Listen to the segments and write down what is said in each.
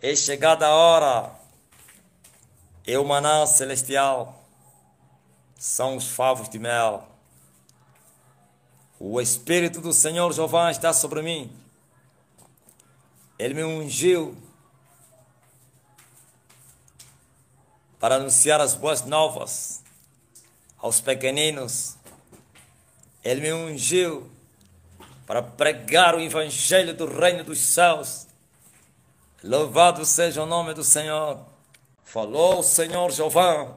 É chegada a hora. É o maná celestial. São os favos de mel. O Espírito do Senhor Jeová está sobre mim. Ele me ungiu para anunciar as boas novas aos pequeninos. Ele me ungiu para pregar o evangelho do reino dos céus. Louvado seja o nome do Senhor. Falou o Senhor Jeová: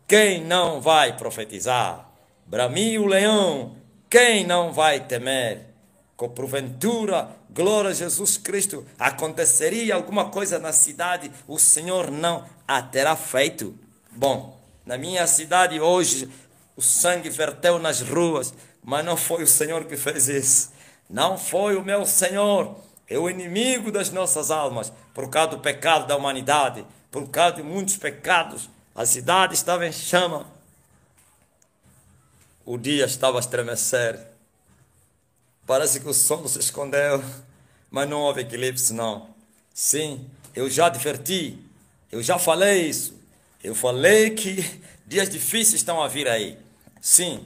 quem não vai profetizar? Bramiu o leão: quem não vai temer? Que porventura, glória a Jesus Cristo, aconteceria alguma coisa na cidade, o Senhor não a terá feito. Bom, na minha cidade hoje o sangue verteu nas ruas, mas não foi o Senhor que fez isso. Não foi o meu Senhor. É o inimigo das nossas almas, por causa do pecado da humanidade, por causa de muitos pecados. A cidade estava em chama. O dia estava a estremecer. Parece que o sol se escondeu, mas não houve eclipse, não. Sim, eu já adverti, eu já falei isso. Eu falei que dias difíceis estão a vir aí. Sim,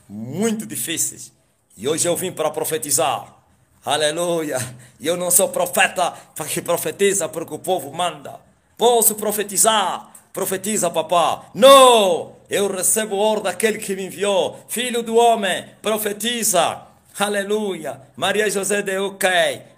muito difíceis. E hoje eu vim para profetizar. Aleluia. E eu não sou profeta que profetiza porque o povo manda. Posso profetizar? Profetiza, papá. Não! Eu recebo ordem daquele que me enviou. Filho do homem, profetiza. Aleluia. Maria José deu ok.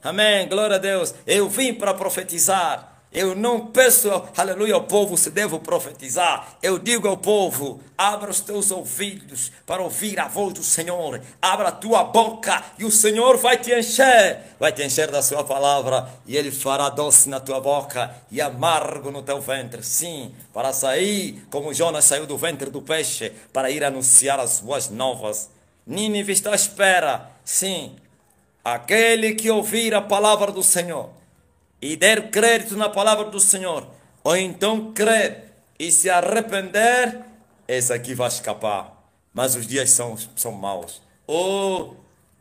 Amém. Glória a Deus. Eu vim para profetizar. Eu não peço, aleluia, ao povo se devo profetizar. Eu digo ao povo: abra os teus ouvidos para ouvir a voz do Senhor. Abra a tua boca e o Senhor vai te encher. Vai te encher da sua palavra e Ele fará doce na tua boca e amargo no teu ventre. Sim, para sair como Jonas saiu do ventre do peixe, para ir anunciar as boas novas. Nínive está à espera. Sim, aquele que ouvir a palavra do Senhor e der crédito na palavra do Senhor, ou então crer e se arrepender, esse aqui vai escapar. Mas os dias são maus. Oh,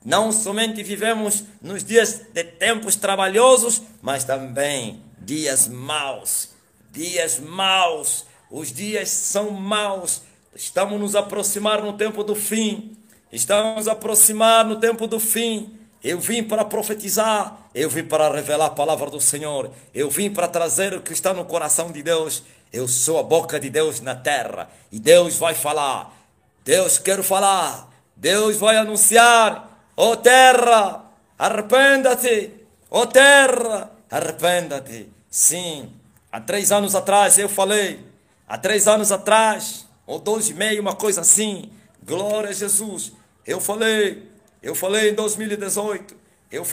não somente vivemos nos dias de tempos trabalhosos, mas também dias maus. Dias maus. Os dias são maus. Estamos nos aproximar no tempo do fim. Estamos nos aproximar no tempo do fim. Eu vim para profetizar, eu vim para revelar a palavra do Senhor, eu vim para trazer o que está no coração de Deus. Eu sou a boca de Deus na terra e Deus vai falar. Deus quer falar, Deus vai anunciar. Ó terra, arrependa-te. Ó terra, arrependa-te. Sim, há 3 anos atrás eu falei, há 3 anos atrás, ou 2 e meio, uma coisa assim. Glória a Jesus, eu falei em 2018, eu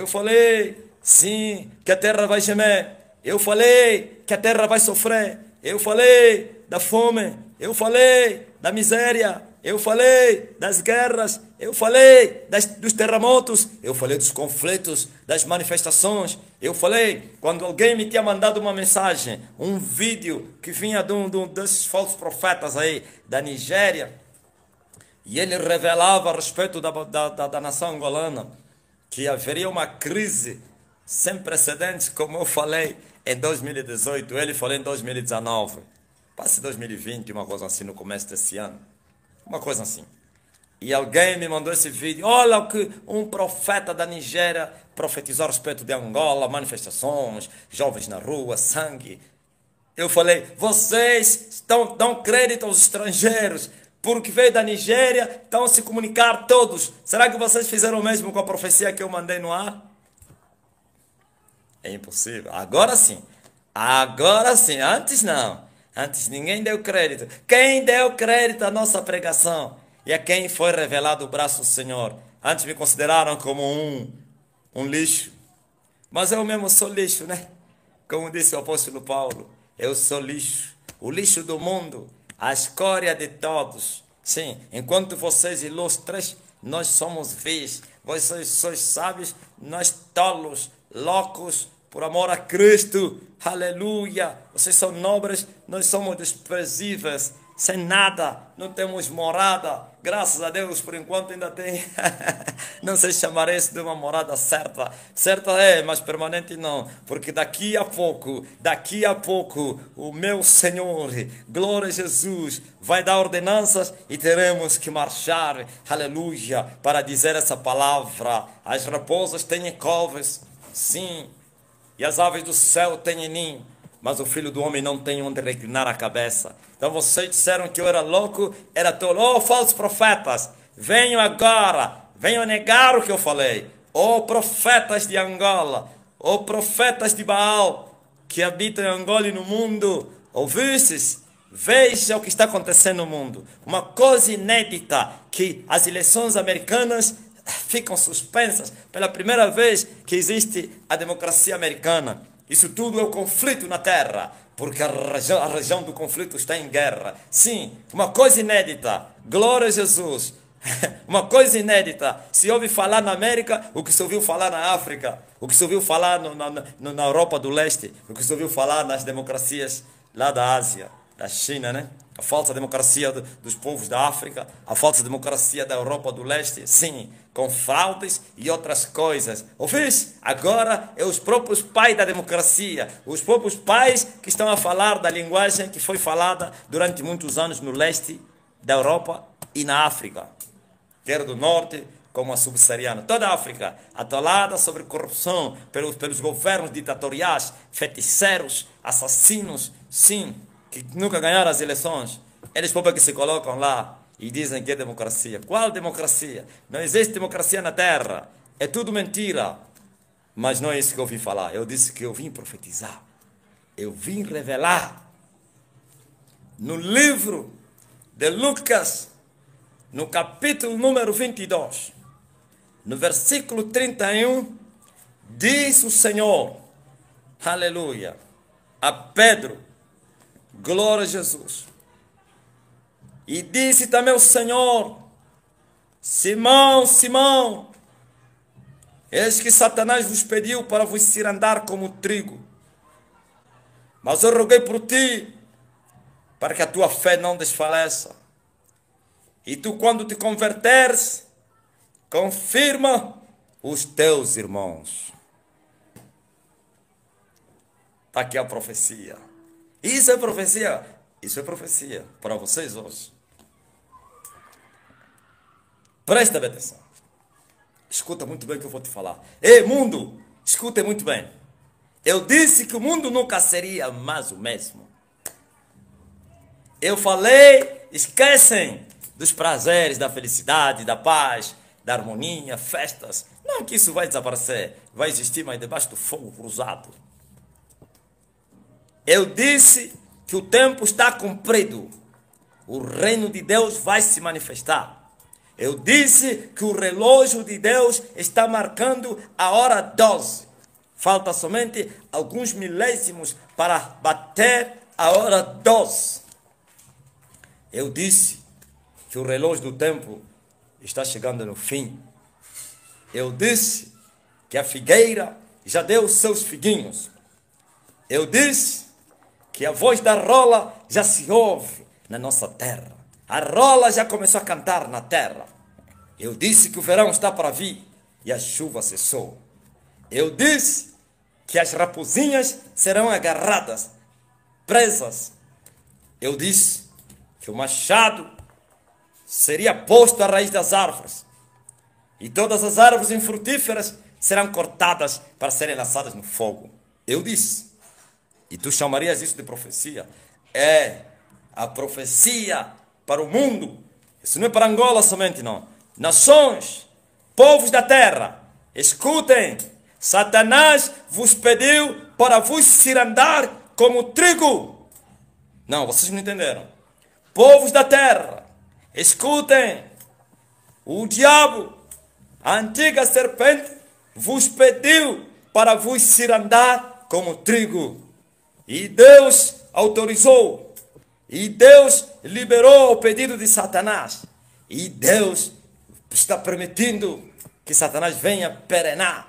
falei, sim, que a terra vai gemer, eu falei que a terra vai sofrer, eu falei da fome, eu falei da miséria, eu falei das guerras, eu falei dos terremotos, eu falei dos conflitos, das manifestações, eu falei quando alguém me tinha mandado uma mensagem, um vídeo que vinha de um desses falsos profetas aí, da Nigéria, e ele revelava a respeito da nação angolana que haveria uma crise sem precedentes, como eu falei em 2018, ele falou em 2019, passe 2020, uma coisa assim, no começo desse ano, uma coisa assim. E alguém me mandou esse vídeo, olha o que um profeta da Nigéria profetizou a respeito de Angola, manifestações, jovens na rua, sangue. Eu falei, vocês dão crédito aos estrangeiros, porque veio da Nigéria, estão a se comunicar todos. Será que vocês fizeram o mesmo com a profecia que eu mandei no ar? É impossível. Agora sim. Agora sim. Antes não. Antes ninguém deu crédito. Quem deu crédito à nossa pregação e a quem foi revelado o braço do Senhor? Antes me consideraram como um lixo. Mas eu mesmo sou lixo, né? Como disse o apóstolo Paulo, eu sou lixo. O lixo do mundo. A escória de todos. Sim, enquanto vocês ilustres, nós somos vis. Vocês sois sábios, nós tolos, loucos, por amor a Cristo. Aleluia. Vocês são nobres, nós somos desprezíveis. sem nada, não temos morada. Graças a Deus, por enquanto ainda tem. Não sei chamar isso de uma morada certa. Certa é, mas permanente não. Porque daqui a pouco, o meu Senhor, glória a Jesus, vai dar ordenanças e teremos que marchar, aleluia, para dizer essa palavra. As raposas têm covas, sim, e as aves do céu têm ninho, mas o Filho do Homem não tem onde reclinar a cabeça. Então vocês disseram que eu era louco, era tolo. Oh, falsos profetas, venham agora, venham negar o que eu falei. Oh, profetas de Angola, oh, profetas de Baal, que habitam em Angola e no mundo, ouvistes? Veja o que está acontecendo no mundo. Uma coisa inédita, que as eleições americanas ficam suspensas pela primeira vez que existe a democracia americana. Isso tudo é o conflito na terra, porque a região do conflito está em guerra. Sim, uma coisa inédita. Glória a Jesus. Uma coisa inédita. Se ouve falar na América, o que se ouviu falar na África, o que se ouviu falar na Europa do Leste, o que se ouviu falar nas democracias lá da Ásia, da China, né? A falsa democracia dos povos da África, a falsa democracia da Europa do Leste, sim, com fraudes e outras coisas. Ouvis? Agora é os próprios pais da democracia, os próprios pais que estão a falar da linguagem que foi falada durante muitos anos no leste da Europa e na África, quer do norte como a subsaariana. Toda a África atolada sobre corrupção pelos governos ditatoriais, feiticeiros, assassinos, sim, que nunca ganharam as eleições. Eles próprios que se colocam lá e dizem que é democracia. Qual democracia? Não existe democracia na terra. É tudo mentira. Mas não é isso que eu vim falar. Eu disse que eu vim profetizar. Eu vim revelar. No livro de Lucas, no capítulo número 22, no versículo 31, diz o Senhor, aleluia, a Pedro, glória a Jesus. E disse também o Senhor, Simão, Simão, eis que Satanás vos pediu para vos cirandar como trigo. Mas eu roguei por ti, para que a tua fé não desfaleça. E tu, quando te converteres, confirma os teus irmãos. Está aqui a profecia. Isso é profecia. Isso é profecia para vocês hoje. Presta bem atenção. Escuta muito bem o que eu vou te falar. Ei, mundo, escuta muito bem. Eu disse que o mundo nunca seria mais o mesmo. Eu falei, esquecem dos prazeres, da felicidade, da paz, da harmonia, festas. Não que isso vai desaparecer. Vai existir, mas debaixo do fogo cruzado. Eu disse que o tempo está cumprido. O reino de Deus vai se manifestar. Eu disse que o relógio de Deus está marcando a hora 12. Falta somente alguns milésimos para bater a hora 12. Eu disse que o relógio do tempo está chegando no fim. Eu disse que a figueira já deu os seus figuinhos. Eu disse que a voz da rola já se ouve na nossa terra. A rola já começou a cantar na terra. Eu disse que o verão está para vir e a chuva cessou. Eu disse que as raposinhas serão agarradas, presas. Eu disse que o machado seria posto à raiz das árvores e todas as árvores infrutíferas serão cortadas para serem lançadas no fogo. Eu disse. E tu chamarias isso de profecia? É a profecia para o mundo. Isso não é para Angola somente, não. Nações, povos da terra, escutem. Satanás vos pediu para vos cirandar como trigo. Não, vocês não entenderam. Povos da terra, escutem. O diabo, a antiga serpente, vos pediu para vos cirandar como trigo. E Deus autorizou. E Deus liberou o pedido de Satanás. E Deus está permitindo que Satanás venha peneirar,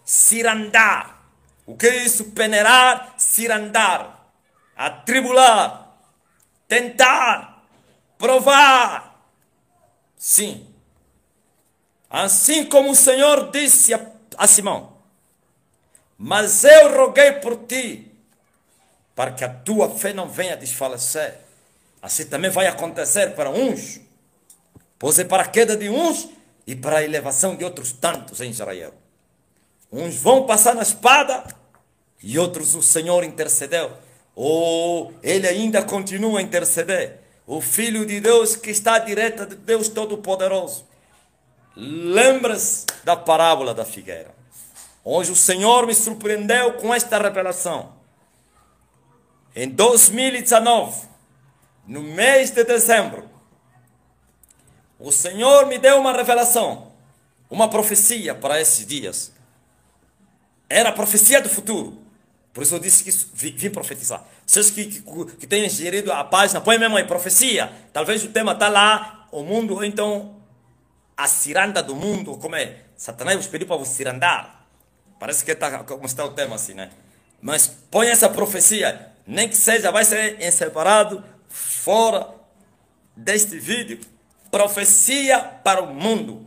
cirandar. O que é isso? Peneirar, cirandar. atribular, tentar, provar. Sim. Assim como o Senhor disse a Simão, mas eu roguei por ti, para que a tua fé não venha desfalecer. Assim também vai acontecer para uns, pois é para a queda de uns e para a elevação de outros tantos em Israel. Uns vão passar na espada e outros o Senhor intercedeu. Ou ele ainda continua a interceder. O Filho de Deus que está à direita de Deus Todo-Poderoso. Lembra-se da parábola da figueira. Hoje o Senhor me surpreendeu com esta revelação. Em 2019, no mês de dezembro, o Senhor me deu uma revelação, uma profecia para esses dias. Era a profecia do futuro. Por isso eu disse que vim profetizar. Vocês que têm gerido a página, põe mesmo aí, profecia. Talvez o tema está lá, o mundo, ou então a ciranda do mundo, como é? Satanás vos pediu para vos cirandar. Parece que está como está o tema assim, né? Mas põe essa profecia, nem que seja, vai ser em separado, fora deste vídeo. Profecia para o mundo.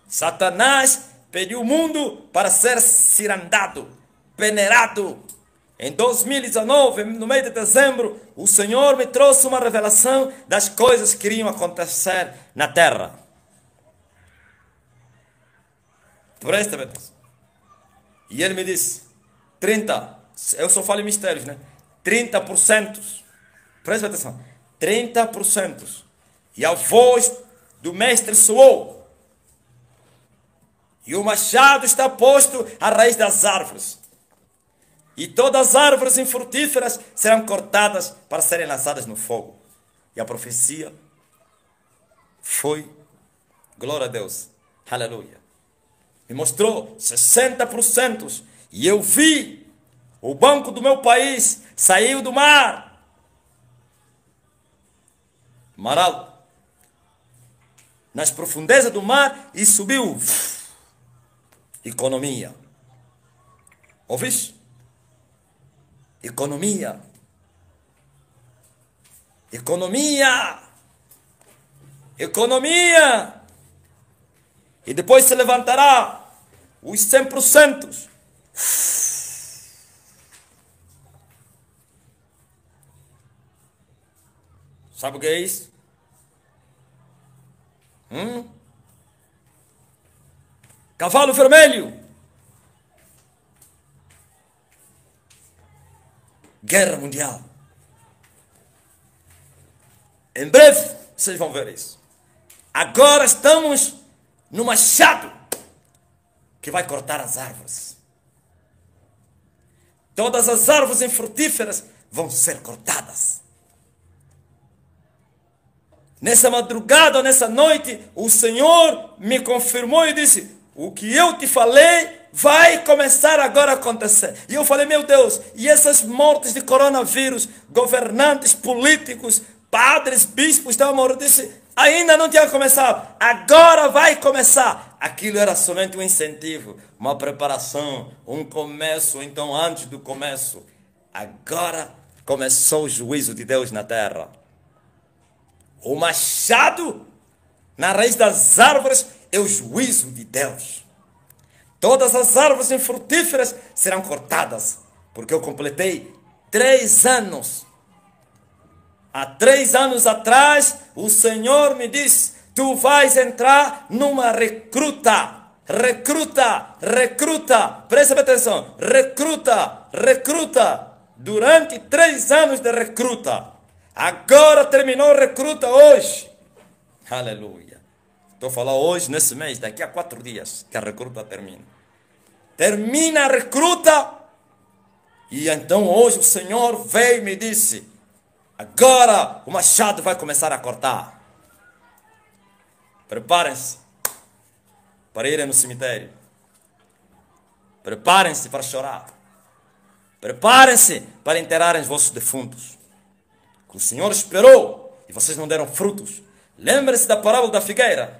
Satanás pediu o mundo para ser cirandado, peneirado. Em 2019, no mês de dezembro, o Senhor me trouxe uma revelação das coisas que iriam acontecer na terra. Presta atenção. E ele me disse, 30, eu só falo em mistérios, né? 30%, presta atenção, 30%. E a voz do mestre soou. E o machado está posto à raiz das árvores. E todas as árvores infrutíferas serão cortadas para serem lançadas no fogo. E a profecia foi, glória a Deus, aleluia. Me mostrou 60%. E eu vi o banco do meu país saiu do mar. Mar alto. Nas profundezas do mar e subiu. Economia. Ouviste? Economia. Economia. Economia. E depois se levantará os 100%. Sabe o que é isso? Cavalo vermelho. Guerra mundial. Em breve, vocês vão ver isso. Agora estamos no machado que vai cortar as árvores. Todas as árvores infrutíferas vão ser cortadas. Nessa madrugada, nessa noite, o Senhor me confirmou e disse, o que eu te falei vai começar agora a acontecer. E eu falei, meu Deus, e essas mortes de coronavírus, governantes, políticos, padres, bispos, estão morrendo. Eu disse, ainda não tinha começado, agora vai começar. Aquilo era somente um incentivo, uma preparação, um começo, então antes do começo. Agora começou o juízo de Deus na terra. O machado na raiz das árvores é o juízo de Deus. Todas as árvores infrutíferas serão cortadas, porque eu completei 3 anos. Há 3 anos atrás, o Senhor me disse, tu vais entrar numa recruta. Recruta, recruta, presta atenção, recruta, recruta. Durante 3 anos de recruta. Agora terminou a recruta hoje. Aleluia. Estou a falar hoje, nesse mês, daqui a 4 dias, que a recruta termina. Termina a recruta. E então hoje o Senhor veio e me disse, agora o machado vai começar a cortar. Preparem-se para irem no cemitério. Preparem-se para chorar. Preparem-se para enterrarem os vossos defuntos. Que o Senhor esperou e vocês não deram frutos. Lembre-se da parábola da figueira.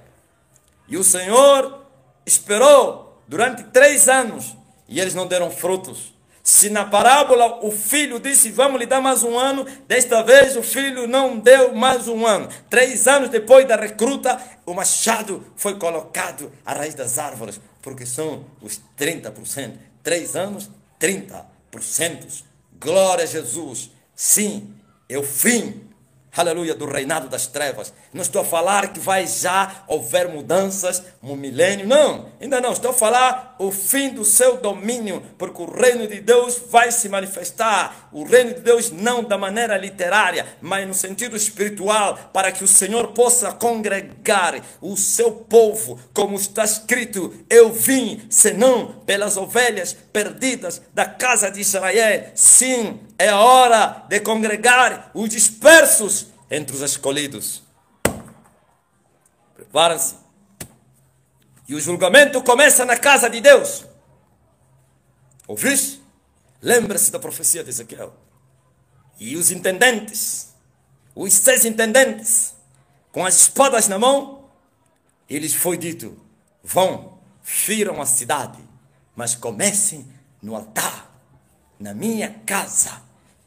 E o Senhor esperou durante 3 anos e eles não deram frutos. Se na parábola o filho disse, vamos lhe dar mais um ano, desta vez o filho não deu mais um ano. 3 anos depois da recruta, o machado foi colocado à raiz das árvores, porque são os 30%. 3 anos, 30%. Glória a Jesus. Sim, é o fim, aleluia, do reinado das trevas. Não estou a falar que vai já haver mudanças no milênio, não, ainda não. Estou a falar o fim do seu domínio, porque o reino de Deus vai se manifestar. O reino de Deus não da maneira literária, mas no sentido espiritual, para que o Senhor possa congregar o seu povo, como está escrito, eu vim, senão pelas ovelhas perdidas da casa de Israel. Sim, é a hora de congregar os dispersos entre os escolhidos. Preparem-se. E o julgamento começa na casa de Deus. Ouviste? Lembre-se da profecia de Ezequiel. E os intendentes, os 6 intendentes, com as espadas na mão, eles foi dito, vão, firam a cidade, mas comecem no altar, na minha casa.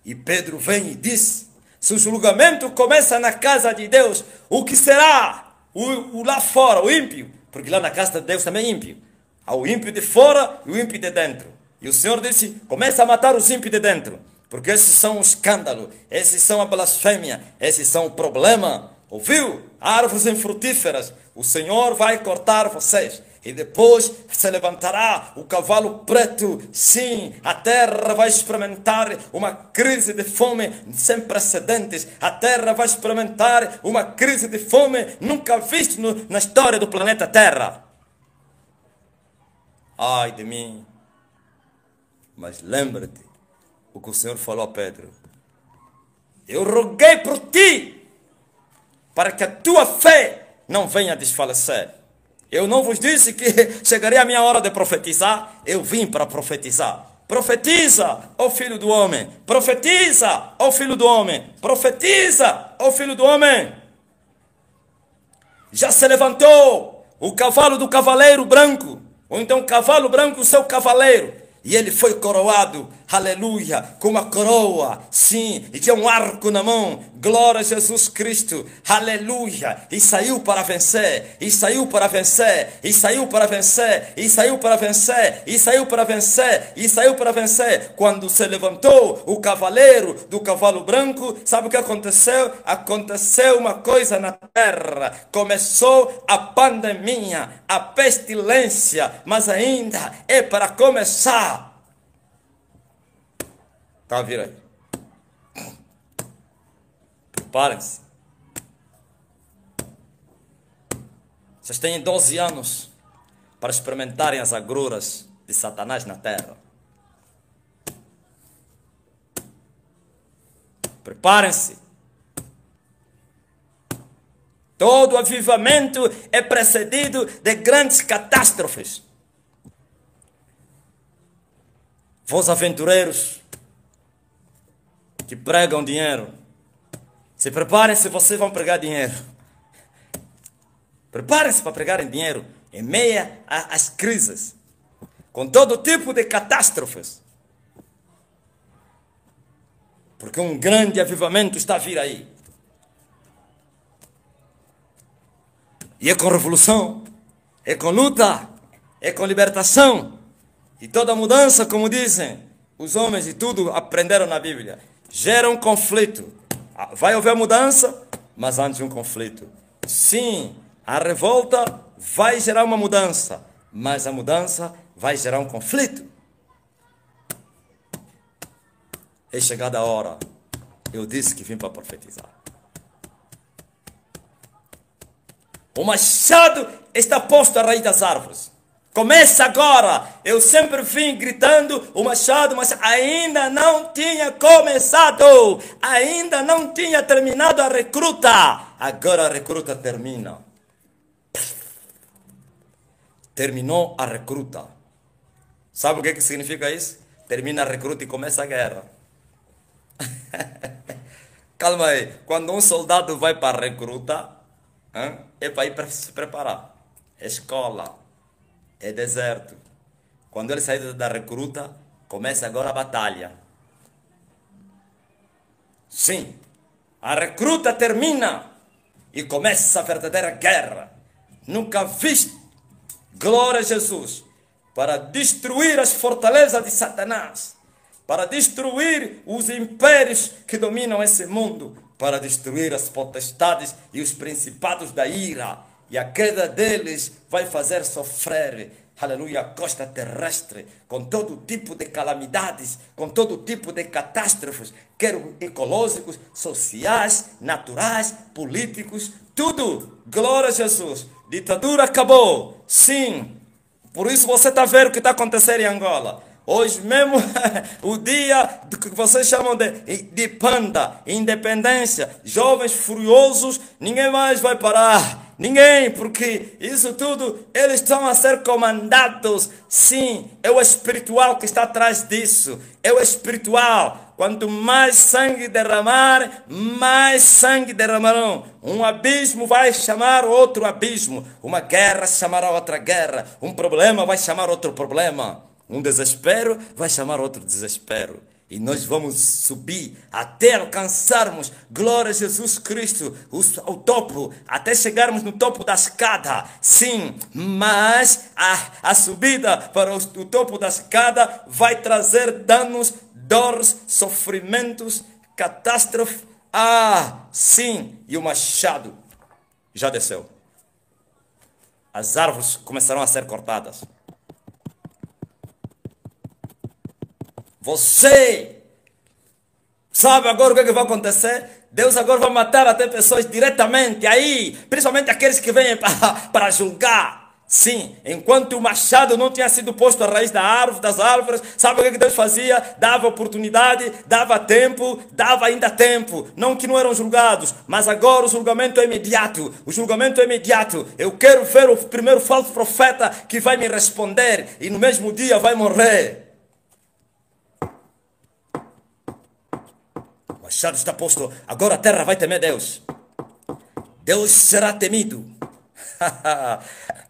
E Pedro vem e diz, se o julgamento começa na casa de Deus, o que será o lá fora, o ímpio? Porque lá na casa de Deus também é ímpio. Há o ímpio de fora e o ímpio de dentro. E o Senhor disse, começa a matar os ímpios de dentro, porque esses são o escândalo, esses são a blasfêmia, esses são o problema. Ouviu? Árvores infrutíferas, o Senhor vai cortar vocês. E depois se levantará o cavalo preto. Sim, a terra vai experimentar uma crise de fome sem precedentes. A terra vai experimentar uma crise de fome nunca vista na história do planeta Terra. Ai de mim. Mas lembra-te o que o Senhor falou a Pedro. Eu roguei por ti, para que a tua fé não venha a desfalecer. Eu não vos disse que chegaria a minha hora de profetizar? Eu vim para profetizar. Profetiza, ó filho do homem. Profetiza, ó filho do homem. Profetiza, ó filho do homem. Já se levantou o cavalo do cavaleiro branco. Ou então cavalo branco, o seu cavaleiro. E ele foi coroado, aleluia, com uma coroa, sim, e tinha um arco na mão, glória a Jesus Cristo, aleluia, e saiu para vencer, e saiu para vencer, e saiu para vencer, e saiu para vencer, e saiu para vencer, e saiu para vencer. Quando se levantou o cavaleiro do cavalo branco, sabe o que aconteceu? Aconteceu uma coisa na terra, começou a pandemia, a pestilência, mas ainda é para começar. Tá, vira aí. Preparem-se. Vocês têm 12 anos para experimentarem as agruras de Satanás na terra. Preparem-se. Todo avivamento é precedido de grandes catástrofes. Vós aventureiros que pregam dinheiro, se preparem-se, vocês vão pregar dinheiro. Preparem-se para pregarem dinheiro em meio às crises, com todo tipo de catástrofes. Porque um grande avivamento está a vir aí. E é com revolução, é com luta, é com libertação. E toda mudança, como dizem os homens e tudo aprenderam na Bíblia, gera um conflito. Vai haver mudança, mas antes um conflito. Sim, a revolta vai gerar uma mudança, mas a mudança vai gerar um conflito. É chegada a hora. Eu disse que vim para profetizar. O machado está posto à raiz das árvores. Começa agora. Eu sempre vim gritando o machado, mas ainda não tinha começado. Ainda não tinha terminado a recruta. Agora a recruta termina. Terminou a recruta. Sabe o que significa isso? Termina a recruta e começa a guerra. Calma aí. Quando um soldado vai para a recruta, é para ir para se preparar. É escola. É deserto. Quando ele sai da recruta, Começa agora a batalha. Sim, a recruta termina e começa a verdadeira guerra. Nunca viste, glória a Jesus, para destruir as fortalezas de Satanás, para destruir os impérios que dominam esse mundo, para destruir as potestades e os principados da ira. E a queda deles vai fazer sofrer, aleluia, a costa terrestre, com todo tipo de calamidades, com todo tipo de catástrofes, quer ecológicos, sociais, naturais, políticos, tudo. Glória a Jesus. Ditadura acabou. Sim. Por isso você está vendo o que está acontecendo em Angola. Hoje mesmo, o dia que vocês chamam de panda, independência, jovens furiosos, ninguém mais vai parar. Ninguém, porque isso tudo, eles estão a ser comandados. Sim, é o espiritual que está atrás disso. É o espiritual. Quanto mais sangue derramar, mais sangue derramarão. Um abismo vai chamar outro abismo. Uma guerra chamará outra guerra. Um problema vai chamar outro problema. Um desespero vai chamar outro desespero. E nós vamos subir até alcançarmos, glória a Jesus Cristo, o topo, até chegarmos no topo da escada. Sim, mas a subida para o topo da escada vai trazer danos, dores, sofrimentos, catástrofe. Sim, e o machado já desceu. As árvores começarão a ser cortadas. Você sabe agora o que vai acontecer? Deus agora vai matar até pessoas diretamente aí, principalmente aqueles que vêm para julgar. Sim, enquanto o machado não tinha sido posto à raiz das árvores, sabe o que Deus fazia? Dava oportunidade, dava tempo, dava ainda tempo. Não que não eram julgados, mas agora o julgamento é imediato. O julgamento é imediato. Eu quero ver o primeiro falso profeta que vai me responder e no mesmo dia vai morrer. O machado está posto, agora a terra vai temer Deus. Deus será temido.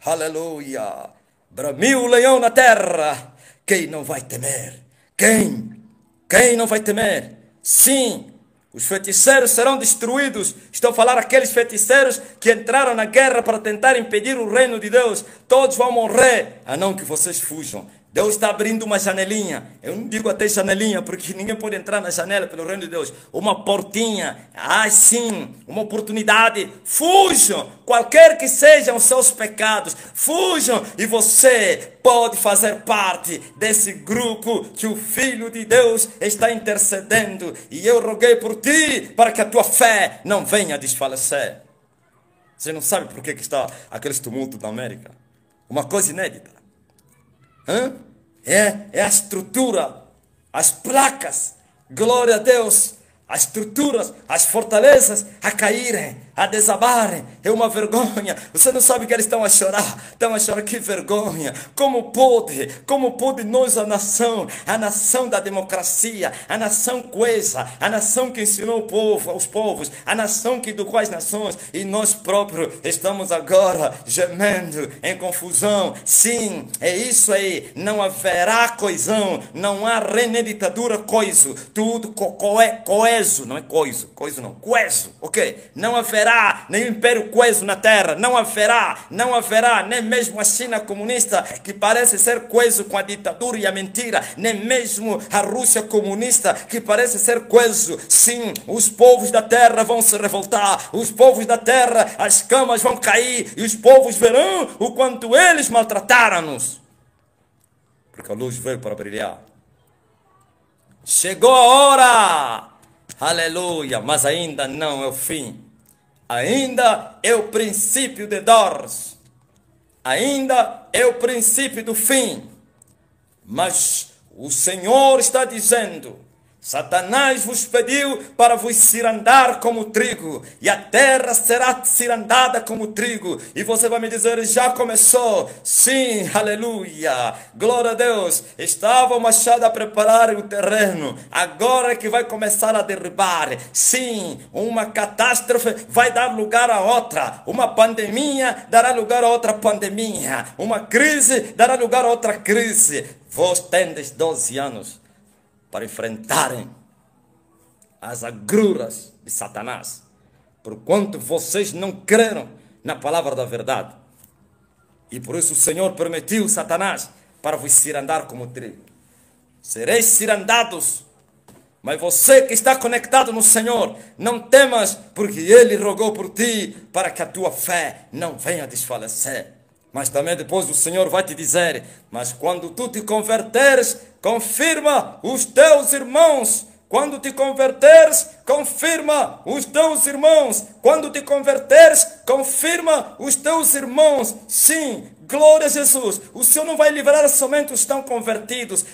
Aleluia. Bramiu o leão na terra. Quem não vai temer? Quem? Quem não vai temer? Sim, os feiticeiros serão destruídos. Estou a falar aqueles feiticeiros que entraram na guerra para tentar impedir o reino de Deus. Todos vão morrer, a não que vocês fujam. Deus está abrindo uma janelinha. Eu não digo até janelinha, porque ninguém pode entrar na janela pelo reino de Deus. Uma portinha. Sim, uma oportunidade. Fujam, qualquer que sejam os seus pecados. Fujam, e você pode fazer parte desse grupo que o Filho de Deus está intercedendo. E eu roguei por ti, para que a tua fé não venha desfalecer. Você não sabe por que está aqueles tumultos da América? Uma coisa inédita. É a estrutura, as placas, glória a Deus, as estruturas, as fortalezas a caírem, a desabarem. É uma vergonha. Você não sabe que eles estão a chorar, que vergonha. Como pode nós, a nação da democracia, a nação coesa, a nação que ensinou os povos, a nação que educou as nações, e nós próprios estamos agora gemendo em confusão. Sim, é isso aí. Não haverá coesão, não há reneditadura, tudo coeso, não é coeso não, coeso, ok? Não haverá nenhum império coeso na terra, não haverá, nem mesmo a China comunista, que parece ser coeso com a ditadura e a mentira, nem mesmo a Rússia comunista, que parece ser coeso. Sim, os povos da terra vão se revoltar, os povos da terra, as camas vão cair, e os povos verão o quanto eles maltrataram-nos, porque a luz veio para brilhar. Chegou a hora, aleluia, mas ainda não é o fim. Ainda é o princípio de dores. Ainda é o princípio do fim. Mas o Senhor está dizendo: Satanás vos pediu para vos cirandar como trigo, e a terra será cirandada como trigo. E você vai me dizer: já começou. Sim, aleluia, glória a Deus. Estava o machado a preparar o terreno, agora é que vai começar a derribar. Sim, uma catástrofe vai dar lugar a outra, uma pandemia dará lugar a outra pandemia, uma crise dará lugar a outra crise. Vós tendes 12 anos para enfrentarem as agruras de Satanás, porquanto vocês não creram na palavra da verdade. E por isso o Senhor permitiu Satanás para vos cirandar como trigo. Sereis cirandados, mas você que está conectado no Senhor, não temas, porque Ele rogou por ti, para que a tua fé não venha desfalecer. Mas também depois o Senhor vai te dizer, mas quando tu te converteres, confirma os teus irmãos. Quando te converteres, confirma os teus irmãos. Quando te converteres, confirma os teus irmãos. Sim, glória a Jesus. O Senhor não vai livrar somente os que estão convertidos.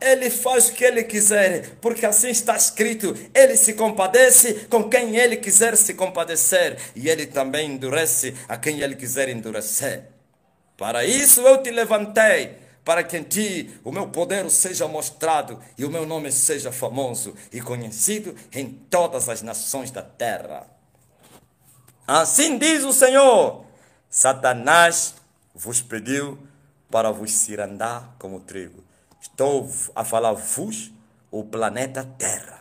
Ele faz o que Ele quiser, porque assim está escrito. Ele se compadece com quem Ele quiser se compadecer, e Ele também endurece a quem Ele quiser endurecer. Para isso eu te levantei, para que em ti o meu poder seja mostrado e o meu nome seja famoso e conhecido em todas as nações da terra. Assim diz o Senhor: Satanás vos pediu para vos cirandar como trigo. Estou a falar vos, o planeta Terra.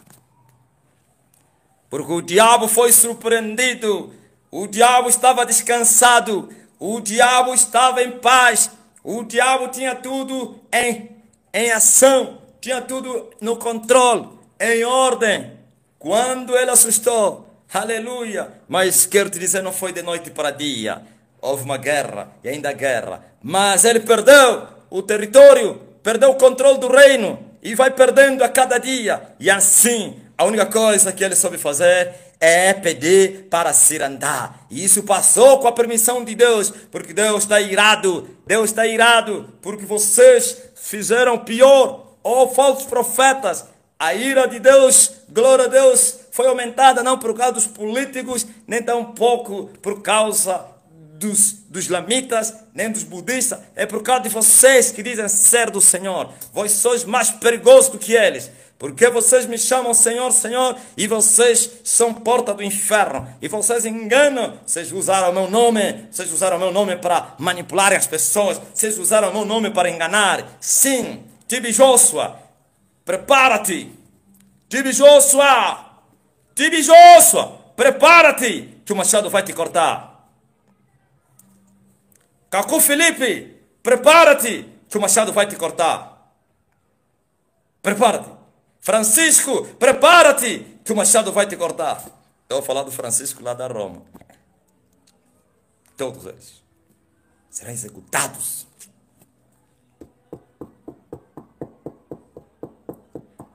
Porque o diabo foi surpreendido, o diabo estava descansado, o diabo estava em paz. O diabo tinha tudo em ação, tinha tudo no controle, em ordem. Quando ele assustou, aleluia. Mas quero te dizer, não foi de noite para dia. Houve uma guerra e ainda guerra. Mas ele perdeu o território, perdeu o controle do reino e vai perdendo a cada dia. E assim, a única coisa que ele soube fazer é pedir para cirandar. E isso passou com a permissão de Deus, porque Deus está irado. Deus está irado, porque vocês fizeram pior, falsos profetas. A ira de Deus, glória a Deus, foi aumentada não por causa dos políticos, nem tampouco por causa dos islamitas, nem dos budistas. É por causa de vocês que dizem ser do Senhor. Vós sois mais perigosos do que eles. Porque vocês me chamam Senhor, Senhor, e vocês são porta do inferno. E vocês enganam. Vocês usaram o meu nome. Vocês usaram o meu nome para manipularem as pessoas. Vocês usaram o meu nome para enganar. Sim, Tibi Joshua, prepara-te. Tibi Joshua, prepara-te, que o machado vai te cortar. Cacu Felipe, prepara-te, que o machado vai te cortar. Prepara-te. Francisco, prepara-te, que o machado vai te cortar. Eu vou falar do Francisco lá da Roma. Todos eles serão executados.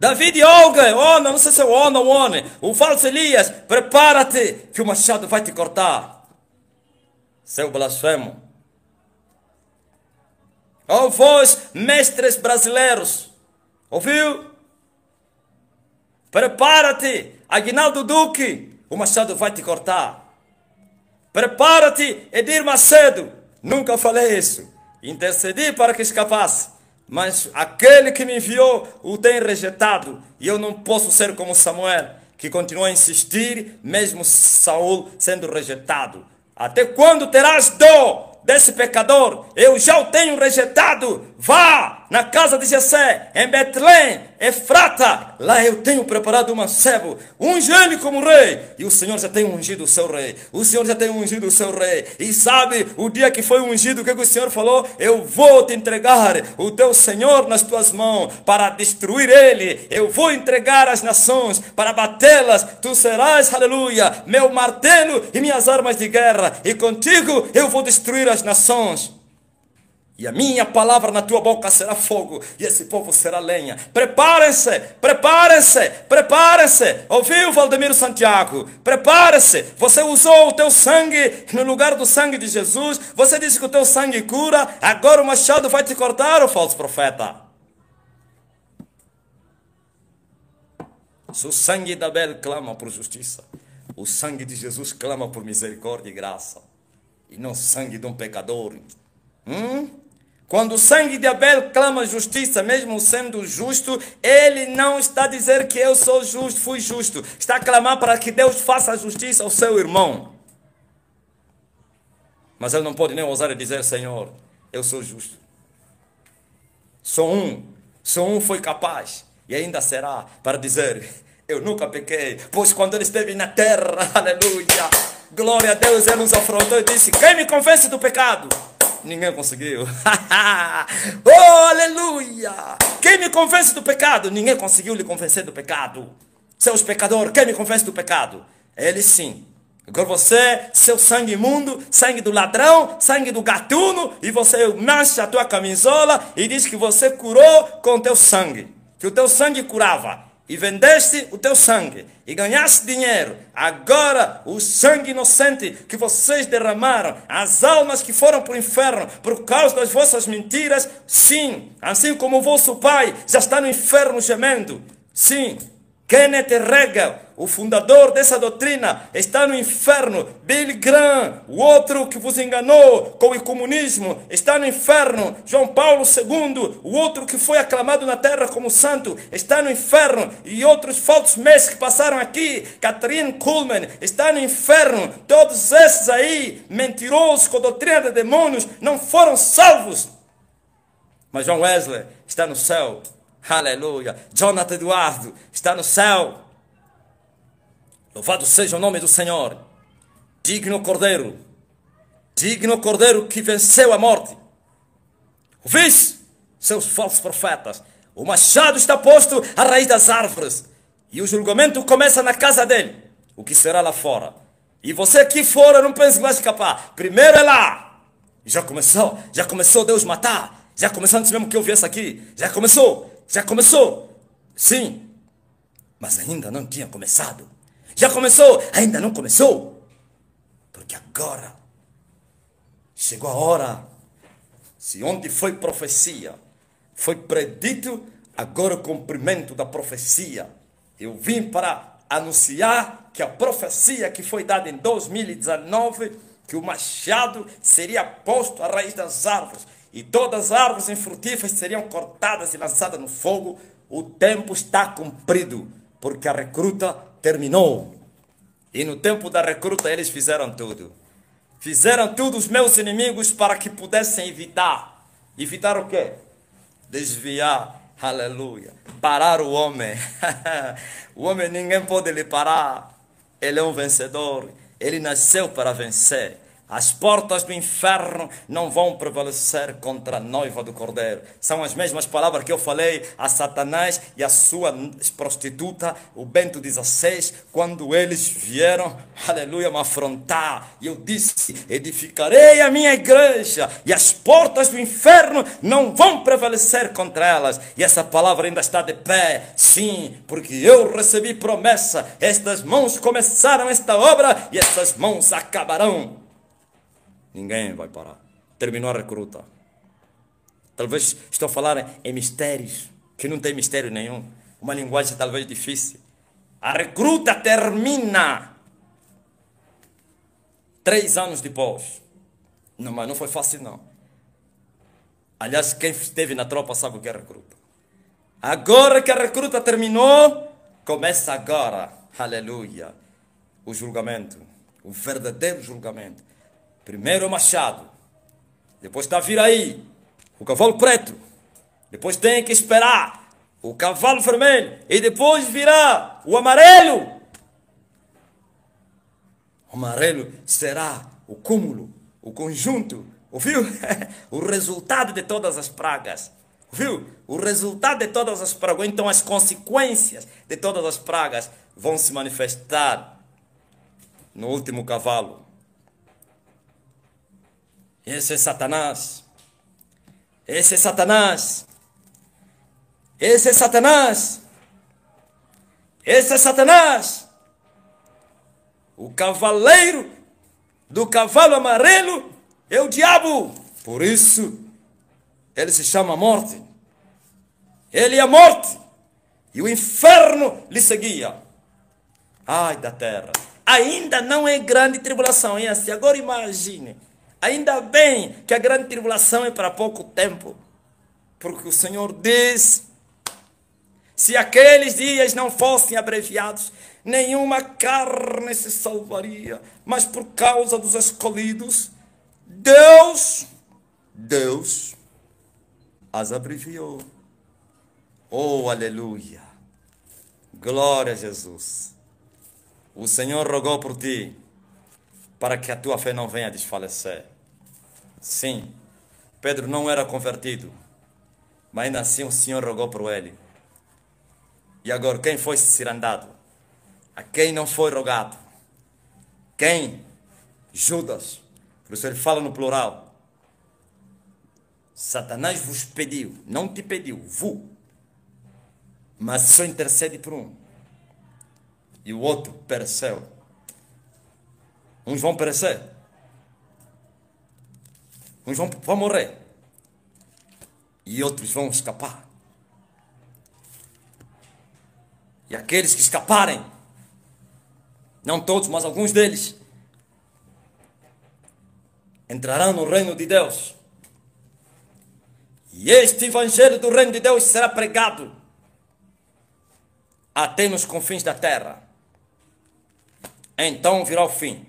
David e Olga, não sei se é Ona ou One. O falso Elias, prepara-te, que o machado vai te cortar. Seu blasfemo. Vós, mestres brasileiros, ouviu? Prepara-te, Aguinaldo Duque, o machado vai te cortar. Prepara-te, Edir Macedo. Nunca falei isso. Intercedi para que escapasse. Mas aquele que me enviou o tem rejeitado. E eu não posso ser como Samuel, que continua a insistir, mesmo Saul sendo rejeitado. Até quando terás dó desse pecador? Eu já o tenho rejeitado. Vá na casa de Jessé, em Betlém, Efrata. Lá eu tenho preparado um mancebo. Unge ele como rei. E o Senhor já tem ungido o seu rei. O Senhor já tem ungido o seu rei. E sabe, o dia que foi ungido, o que o Senhor falou? Eu vou te entregar o teu Senhor nas tuas mãos para destruir ele. Eu vou entregar as nações para batê-las. Tu serás, aleluia, meu martelo e minhas armas de guerra. E contigo eu vou destruir as nações. E a minha palavra na tua boca será fogo, e esse povo será lenha. Preparem-se, preparem-se, preparem-se. Ouviu, Valdemiro Santiago? Prepare-se. Você usou o teu sangue no lugar do sangue de Jesus. Você disse que o teu sangue cura. Agora o machado vai te cortar, ô falso profeta. Se o sangue de Abel clama por justiça, o sangue de Jesus clama por misericórdia e graça. E não sangue de um pecador. Quando o sangue de Abel clama justiça, mesmo sendo justo, ele não está a dizer que eu sou justo, fui justo. Está a clamar para que Deus faça justiça ao seu irmão. Mas ele não pode nem ousar dizer, Senhor, eu sou justo. Só um foi capaz e ainda será para dizer: eu nunca pequei, pois quando ele esteve na terra, aleluia, glória a Deus, ele nos afrontou e disse: quem me convence do pecado? Ninguém conseguiu. Oh, aleluia! Quem me convence do pecado? Ninguém conseguiu lhe convencer do pecado. Seus pecadores, quem me convence do pecado? Ele sim. Agora você, seu sangue imundo, sangue do ladrão, sangue do gatuno, e você mancha a tua camisola e diz que você curou com o teu sangue, que o teu sangue curava, e vendeste o teu sangue, e ganhaste dinheiro. Agora, o sangue inocente que vocês derramaram, as almas que foram para o inferno por causa das vossas mentiras, sim, assim como o vosso pai já está no inferno gemendo, sim. Kenneth Reagan, o fundador dessa doutrina, está no inferno. Billy Graham, o outro que vos enganou com o comunismo, está no inferno. João Paulo II, o outro que foi aclamado na terra como santo, está no inferno. E outros falsos mestres que passaram aqui, Catherine Kuhlman, está no inferno. Todos esses aí, mentirosos com doutrina de demônios, não foram salvos. Mas John Wesley está no céu. Aleluia. Jonathan Eduardo está no céu. Louvado seja o nome do Senhor. Digno Cordeiro que venceu a morte. Ouvis, seus falsos profetas? O machado está posto à raiz das árvores, e o julgamento começa na casa dele. O que será lá fora? E você aqui fora não pensa que vai escapar. Primeiro é lá. Já começou Deus matar. Já começou antes mesmo que eu viesse aqui. Já começou. Sim, mas ainda não tinha começado. Já começou, ainda não começou. Porque agora chegou a hora. Se onde foi profecia, foi predito, agora o cumprimento da profecia. Eu vim para anunciar que a profecia que foi dada em 2019, que o machado seria posto à raiz das árvores, e todas as árvores infrutíferas seriam cortadas e lançadas no fogo. O tempo está cumprido, porque a recruta terminou. E no tempo da recruta eles fizeram tudo. Fizeram tudo os meus inimigos para que pudessem evitar. Evitar o quê? Desviar, aleluia. Parar o homem. O homem ninguém pode lhe parar. Ele é um vencedor. Ele nasceu para vencer. As portas do inferno não vão prevalecer contra a noiva do Cordeiro. São as mesmas palavras que eu falei a Satanás e a sua prostituta, o Bento XVI, quando eles vieram, aleluia, me afrontar. E eu disse: edificarei a minha igreja e as portas do inferno não vão prevalecer contra elas. E essa palavra ainda está de pé. Sim, porque eu recebi promessa. Estas mãos começaram esta obra e estas mãos acabarão. Ninguém vai parar. Terminou a recruta. Talvez estou a falar em mistérios, que não tem mistério nenhum. Uma linguagem talvez difícil. A recruta termina 3 anos depois. Não, mas não foi fácil não. Aliás, quem esteve na tropa sabe o que é recruta. Agora que a recruta terminou, começa agora, aleluia, o julgamento. O verdadeiro julgamento. Primeiro o machado, depois está a vir aí o cavalo preto, depois tem que esperar o cavalo vermelho, e depois virá o amarelo. O amarelo será o cúmulo, o conjunto, ouviu? O resultado de todas as pragas, ouviu? O resultado de todas as pragas, então as consequências de todas as pragas vão se manifestar no último cavalo. Esse é Satanás. Esse é Satanás. Esse é Satanás. Esse é Satanás. O cavaleiro do cavalo amarelo é o diabo. Por isso, ele se chama morte. Ele é a morte. E o inferno lhe seguia. Ai da terra. Ainda não é grande tribulação. É assim. Agora imagine. Ainda bem que a grande tribulação é para pouco tempo. Porque o Senhor diz: se aqueles dias não fossem abreviados, nenhuma carne se salvaria. Mas por causa dos escolhidos, Deus as abreviou. Oh, aleluia! Glória a Jesus! O Senhor rogou por ti, para que a tua fé não venha desfalecer. Sim, Pedro não era convertido, mas ainda assim o Senhor rogou por ele. E agora, quem foi cirandado? A quem não foi rogado? Quem? Judas. Por isso ele fala no plural. Satanás vos pediu, não te pediu, mas só intercede por um. E o outro pereceu. Uns vão perecer. Uns vão morrer. E outros vão escapar. E aqueles que escaparem, não todos, mas alguns deles, entrarão no reino de Deus. E este evangelho do reino de Deus será pregado até nos confins da terra. Então virá o fim.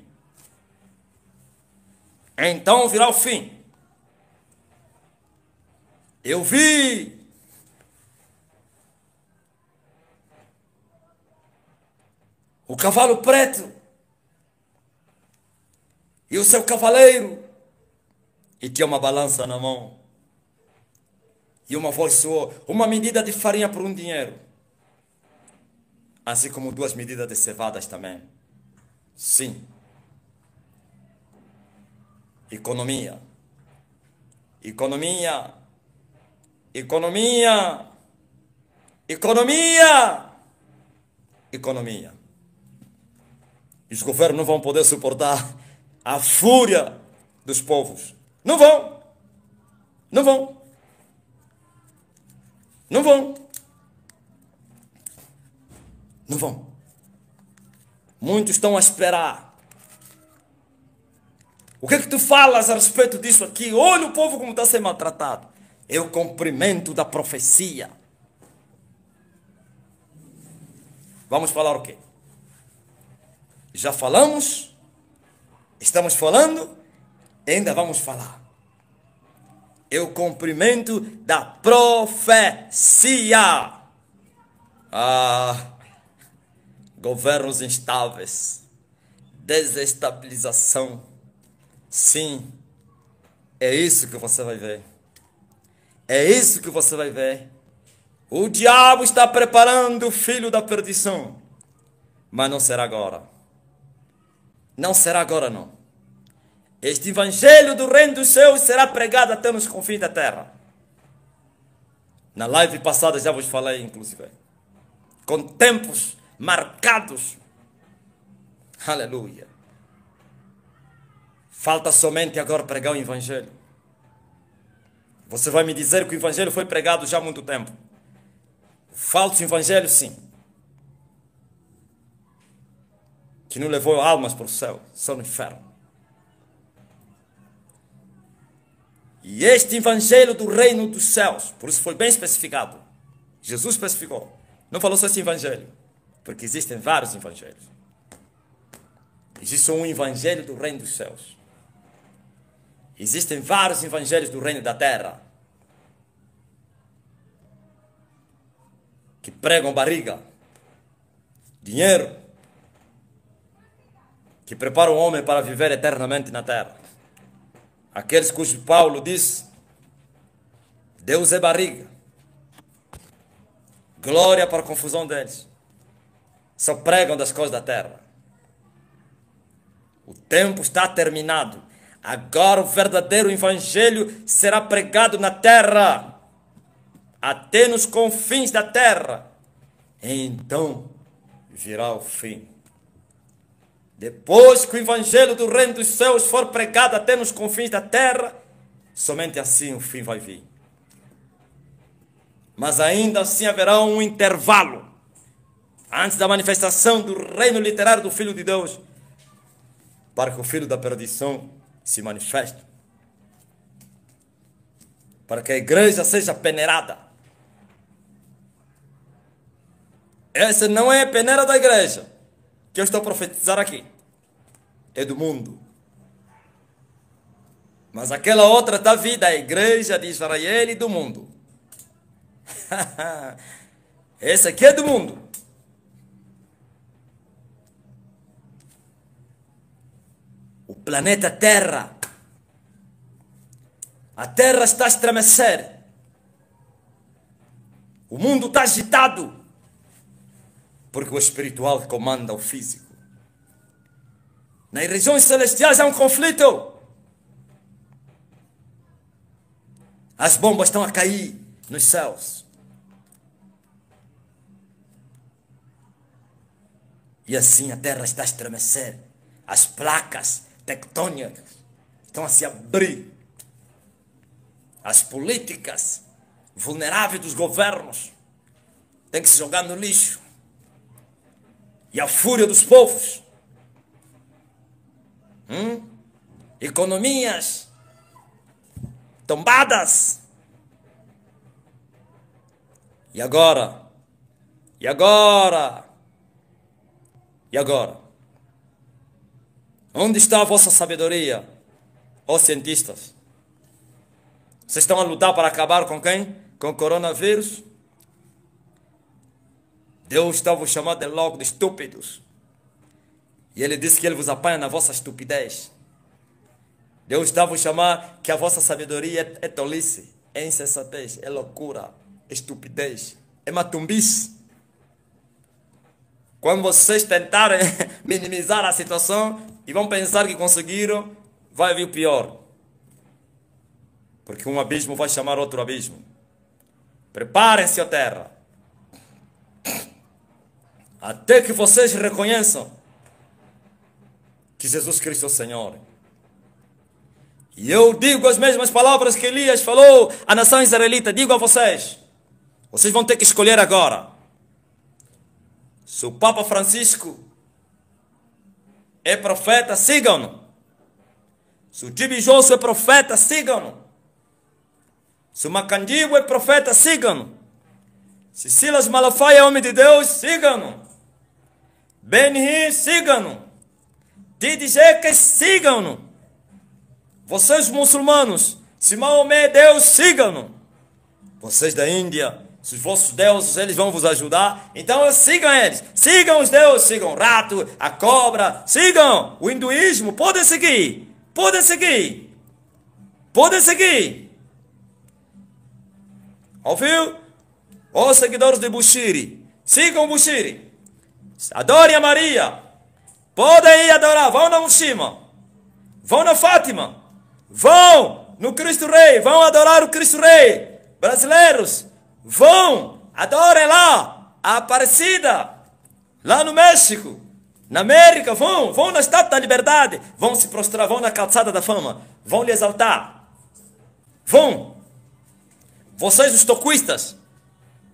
Então virá o fim. Eu vi o cavalo preto e o seu cavaleiro, e tinha uma balança na mão. E uma voz soou: uma medida de farinha por um dinheiro. Assim como 2 medidas de cevadas também. Sim. Economia. Economia. Economia. Economia. Economia. E os governos não vão poder suportar a fúria dos povos. Não vão. Não vão. Não vão. Não vão. Muitos estão a esperar. O que é que tu falas a respeito disso aqui? Olha o povo como está a ser maltratado. É o cumprimento da profecia. Vamos falar o quê? Já falamos? Estamos falando? Ainda vamos falar. É o cumprimento da profecia. Governos instáveis, desestabilização. Sim, é isso que você vai ver. É isso que você vai ver. O diabo está preparando o filho da perdição. Mas não será agora. Não será agora, não. Este evangelho do reino dos céus será pregado até nos confins da terra. Na live passada já vos falei, inclusive. Com tempos marcados. Aleluia. Falta somente agora pregar o evangelho. Você vai me dizer que o evangelho foi pregado já há muito tempo. O falso evangelho, sim. Que não levou almas para o céu, só no inferno. E este evangelho do reino dos céus, por isso foi bem especificado. Jesus especificou. Não falou só esse evangelho, porque existem vários evangelhos. Existe um evangelho do reino dos céus. Existem vários evangelhos do reino da terra. Que pregam barriga, dinheiro, que preparam o homem para viver eternamente na terra. Aqueles cujo Paulo diz: Deus é barriga. Glória para a confusão deles. Só pregam das coisas da terra. O tempo está terminado. Agora o verdadeiro evangelho será pregado na terra, até nos confins da terra. Então virá o fim. Depois que o evangelho do reino dos céus for pregado até nos confins da terra, somente assim o fim vai vir. Mas ainda assim haverá um intervalo antes da manifestação do reino literário do Filho de Deus, para que o filho da perdição se manifeste, para que a igreja seja peneirada. Essa não é a peneira da igreja que eu estou a profetizar aqui. É do mundo. Mas aquela outra da vida, a igreja de Israel e do mundo. Esse aqui é do mundo. O planeta Terra. A Terra está a estremecer. O mundo está agitado. Porque o espiritual comanda o físico. Nas regiões celestiais há um conflito. As bombas estão a cair nos céus. E assim a terra está a estremecer. As placas tectônicas estão a se abrir. As políticas vulneráveis dos governos têm que se jogar no lixo. E a fúria dos povos. Economias tombadas. E agora? E agora? E agora? Onde está a vossa sabedoria, ó cientistas? Vocês estão a lutar para acabar com quem? Com o coronavírus? Deus está vos chamando de logo de estúpidos. E Ele disse que Ele vos apanha na vossa estupidez. Deus está vos chamar que a vossa sabedoria é tolice, é insensatez, é loucura, é estupidez, é matumbice. Quando vocês tentarem minimizar a situação e vão pensar que conseguiram, vai vir o pior. Porque um abismo vai chamar outro abismo. Preparem-se, ó terra. Até que vocês reconheçam que Jesus Cristo é o Senhor. E eu digo as mesmas palavras que Elias falou à nação israelita. Digo a vocês. Vocês vão ter que escolher agora. Se o Papa Francisco é profeta, sigam-no. Se o Tibijoso é profeta, sigam-no. Se o Macandibo é profeta, sigam-no. Se Silas Malafaia é homem de Deus, sigam-no. Benhi, sigam-no. Didi Jeques, sigam-no. Vocês muçulmanos, se Maomé é Deus, sigam-no. Vocês da Índia, se os vossos deuses, eles vão vos ajudar, então sigam eles. Sigam os deuses, sigam o rato, a cobra, sigam o hinduísmo, podem seguir. Podem seguir. Podem seguir. Ouviu? Os seguidores de Bushiri, sigam Bushiri. Adorem a Maria. Podem ir adorar, vão na Ushima. Vão na Fátima. Vão no Cristo Rei, vão adorar o Cristo Rei. Brasileiros, vão, adorem lá a Aparecida, lá no México, na América, vão na Estátua da Liberdade, vão se prostrar, vão na Calçada da Fama, vão lhe exaltar. Vão. Vocês os tocuistas,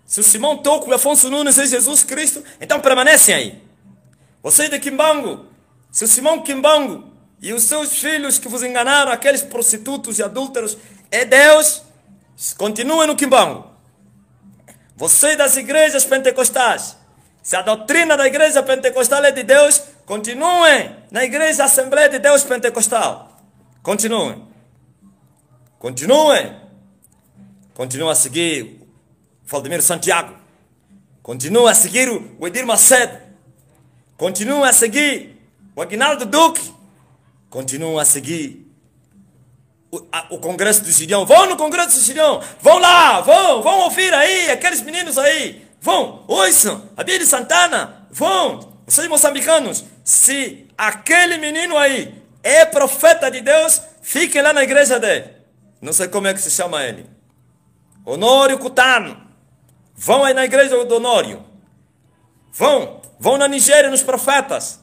se o Simão Toco e o Afonso Nunes é Jesus Cristo, então permanecem aí. Vocês de Quimbango, se o Simão Quimbango e os seus filhos que vos enganaram, aqueles prostitutos e adúlteros, é Deus, continuem no Quimbango. Vocês das igrejas pentecostais, se a doutrina da igreja pentecostal é de Deus, continuem na igreja Assembleia de Deus Pentecostal. Continuem. Continuem. Continuem a seguir o Valdemiro Santiago. Continuem a seguir o Edir Macedo. Continuem a seguir o Aguinaldo Duque. Continuam a seguir o Congresso do Gideão. Vão no Congresso do Gideão. Vão lá, vão ouvir aí, aqueles meninos aí. Vão, ouçam, a Bíblia de Santana. Vão, vocês moçambicanos. Se aquele menino aí é profeta de Deus, fiquem lá na igreja dele. Não sei como é que se chama ele. Honório Cutano. Vão aí na igreja do Honório. Vão na Nigéria nos profetas.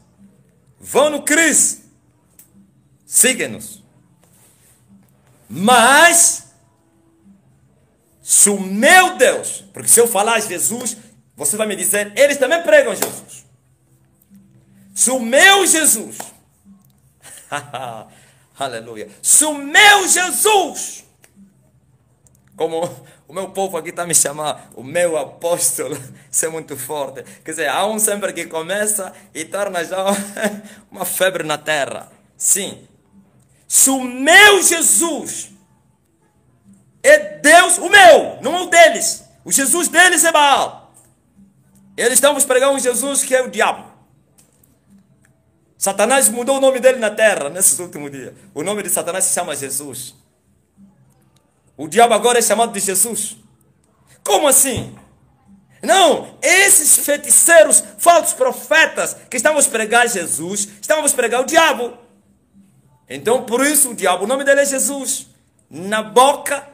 Vão no Cris. Sigam-nos. Mas, se o meu Deus, porque se eu falar Jesus, você vai me dizer, eles também pregam Jesus. Se o meu Jesus, aleluia, se o meu Jesus, como o meu povo aqui está me chamando, o meu apóstolo, isso é muito forte. Quer dizer, há um sempre que começa e torna já uma febre na terra. Sim. Se o meu Jesus é Deus, o meu, não é o deles. O Jesus deles é Baal. Eles estão pregando um Jesus que é o diabo. Satanás mudou o nome dele na terra nesses últimos dias. O nome de Satanás se chama Jesus. O diabo agora é chamado de Jesus. Como assim? Não, esses feiticeiros, falsos profetas que estamos pregar Jesus, estamos pregar o diabo. Então, por isso o diabo, o nome dele é Jesus. Na boca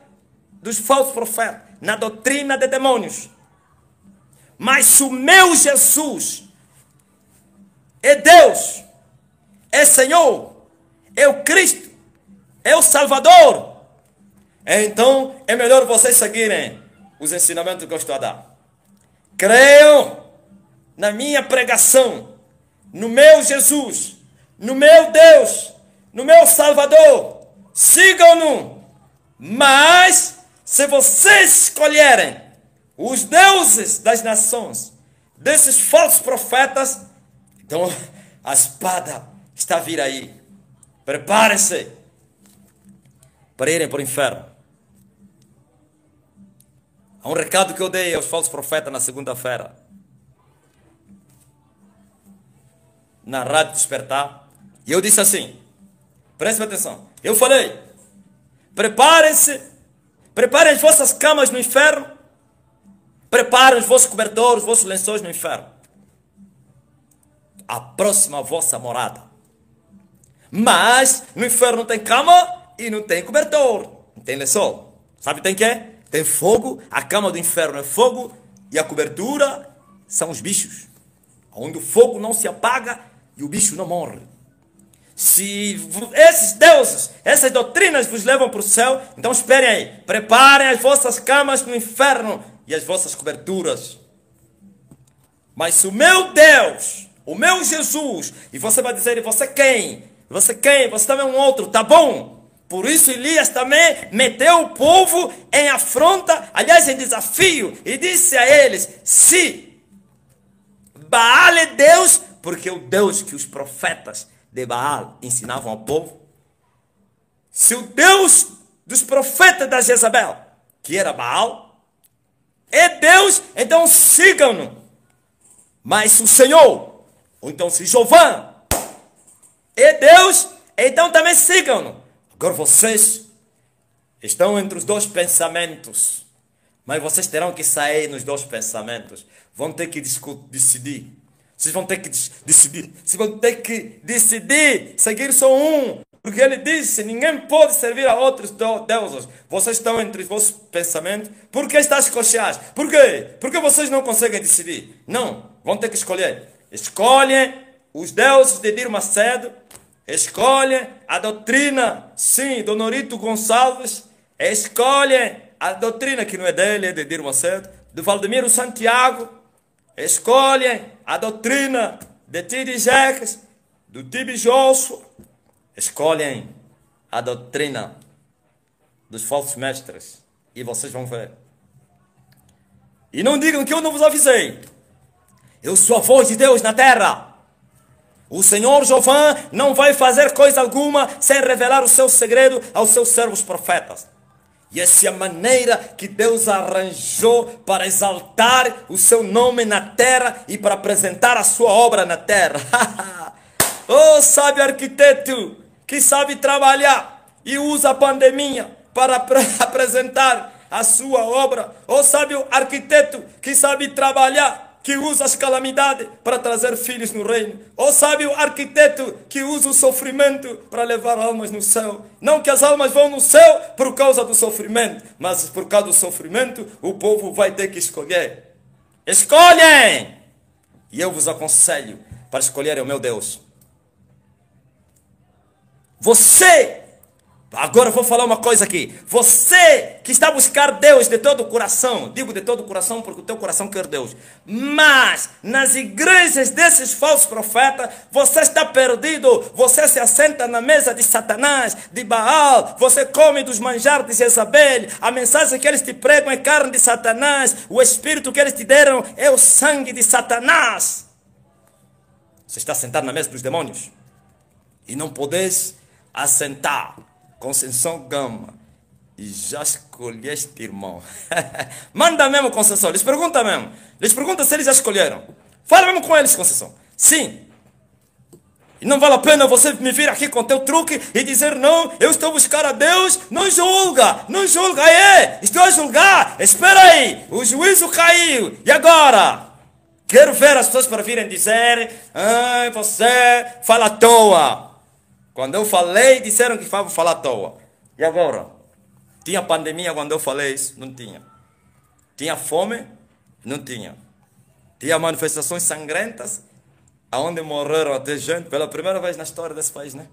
dos falsos profetas, na doutrina de demônios. Mas o meu Jesus é Deus, é Senhor, é o Cristo, é o Salvador. Então, é melhor vocês seguirem os ensinamentos que eu estou a dar. Creiam na minha pregação, no meu Jesus, no meu Deus, no meu Salvador. Sigam-no. Mas, se vocês escolherem os deuses das nações, desses falsos profetas, então a espada está a vir aí. Preparem-se para irem para o inferno. Há um recado que eu dei aos falsos profetas na segunda-feira, na Rádio Despertar, e eu disse assim, prestem atenção, eu falei, preparem-se, preparem as vossas camas no inferno, preparem os vossos cobertores, os vossos lençóis no inferno. Aproxima a vossa morada. Mas no inferno não tem cama e não tem cobertor, não tem lençol. Sabe tem que? Tem fogo, a cama do inferno é fogo e a cobertura são os bichos. Onde o fogo não se apaga e o bicho não morre. Se esses deuses, essas doutrinas vos levam para o céu, então esperem aí. Preparem as vossas camas no inferno e as vossas coberturas. Mas o meu Deus, o meu Jesus, e você vai dizer, e você quem? Você quem? Você também é um outro, tá bom? Por isso Elias também meteu o povo em afronta, aliás em desafio, e disse a eles, se Baal é Deus, porque o Deus que os profetas de Baal ensinavam ao povo, se o Deus dos profetas da Jezabel, que era Baal, é Deus, então sigam-no. Mas o Senhor, ou então se Jeová é Deus, então também sigam-no. Agora vocês estão entre os dois pensamentos, mas vocês terão que sair nos dois pensamentos. Vão ter que decidir. Vocês vão ter que decidir. Vocês vão ter que decidir seguir só um. Porque ele disse, ninguém pode servir a outros deuses. Vocês estão entre os vossos pensamentos. Por que estás coxeados? Por quê? Porque vocês não conseguem decidir. Não, vão ter que escolher. Escolhem os deuses de Edir Macedo. Escolhem a doutrina, sim, do Norito Gonçalves. Escolhem a doutrina que não é dele, é de Edir Macedo. Do Valdemiro Santiago. Escolhem a doutrina de T.D. Jakes, do T.B. Joshua. Escolhem a doutrina dos falsos mestres. E vocês vão ver. E não digam que eu não vos avisei. Eu sou a voz de Deus na terra. O Senhor Jeová não vai fazer coisa alguma sem revelar o seu segredo aos seus servos profetas. E essa é a maneira que Deus arranjou para exaltar o seu nome na terra e para apresentar a sua obra na terra. Oh, sábio arquiteto que sabe trabalhar e usa a pandemia para apresentar a sua obra. Oh, sábio arquiteto que sabe trabalhar, que usa as calamidades para trazer filhos no reino. Ou sábio arquiteto que usa o sofrimento para levar almas no céu. Não que as almas vão no céu por causa do sofrimento, mas por causa do sofrimento o povo vai ter que escolher. Escolhem! E eu vos aconselho para escolherem o meu Deus. Você, agora eu vou falar uma coisa aqui. Você que está a buscar Deus de todo o coração, digo de todo o coração porque o teu coração quer Deus, mas nas igrejas desses falsos profetas, você está perdido. Você se assenta na mesa de Satanás, de Baal, você come dos manjares de Jezabel. A mensagem que eles te pregam é carne de Satanás. O espírito que eles te deram é o sangue de Satanás. Você está sentado na mesa dos demônios e não podes assentar com Sansão Gama e já escolheste, irmão. Manda mesmo, Conceição. Eles perguntam mesmo. Eles perguntam se eles já escolheram. Fala mesmo com eles, Conceição. Sim. E não vale a pena você me vir aqui com teu truque e dizer, não, eu estou a buscar a Deus. Não julga, não julga. Estou a julgar. Espera aí, o juízo caiu. E agora? Quero ver as pessoas para virem dizer, você fala à toa. Quando eu falei, disseram que falar à toa. E agora? Tinha pandemia quando eu falei isso? Não tinha. Tinha fome? Não tinha. Tinha manifestações sangrentas? Aonde morreram até gente pela primeira vez na história desse país, né?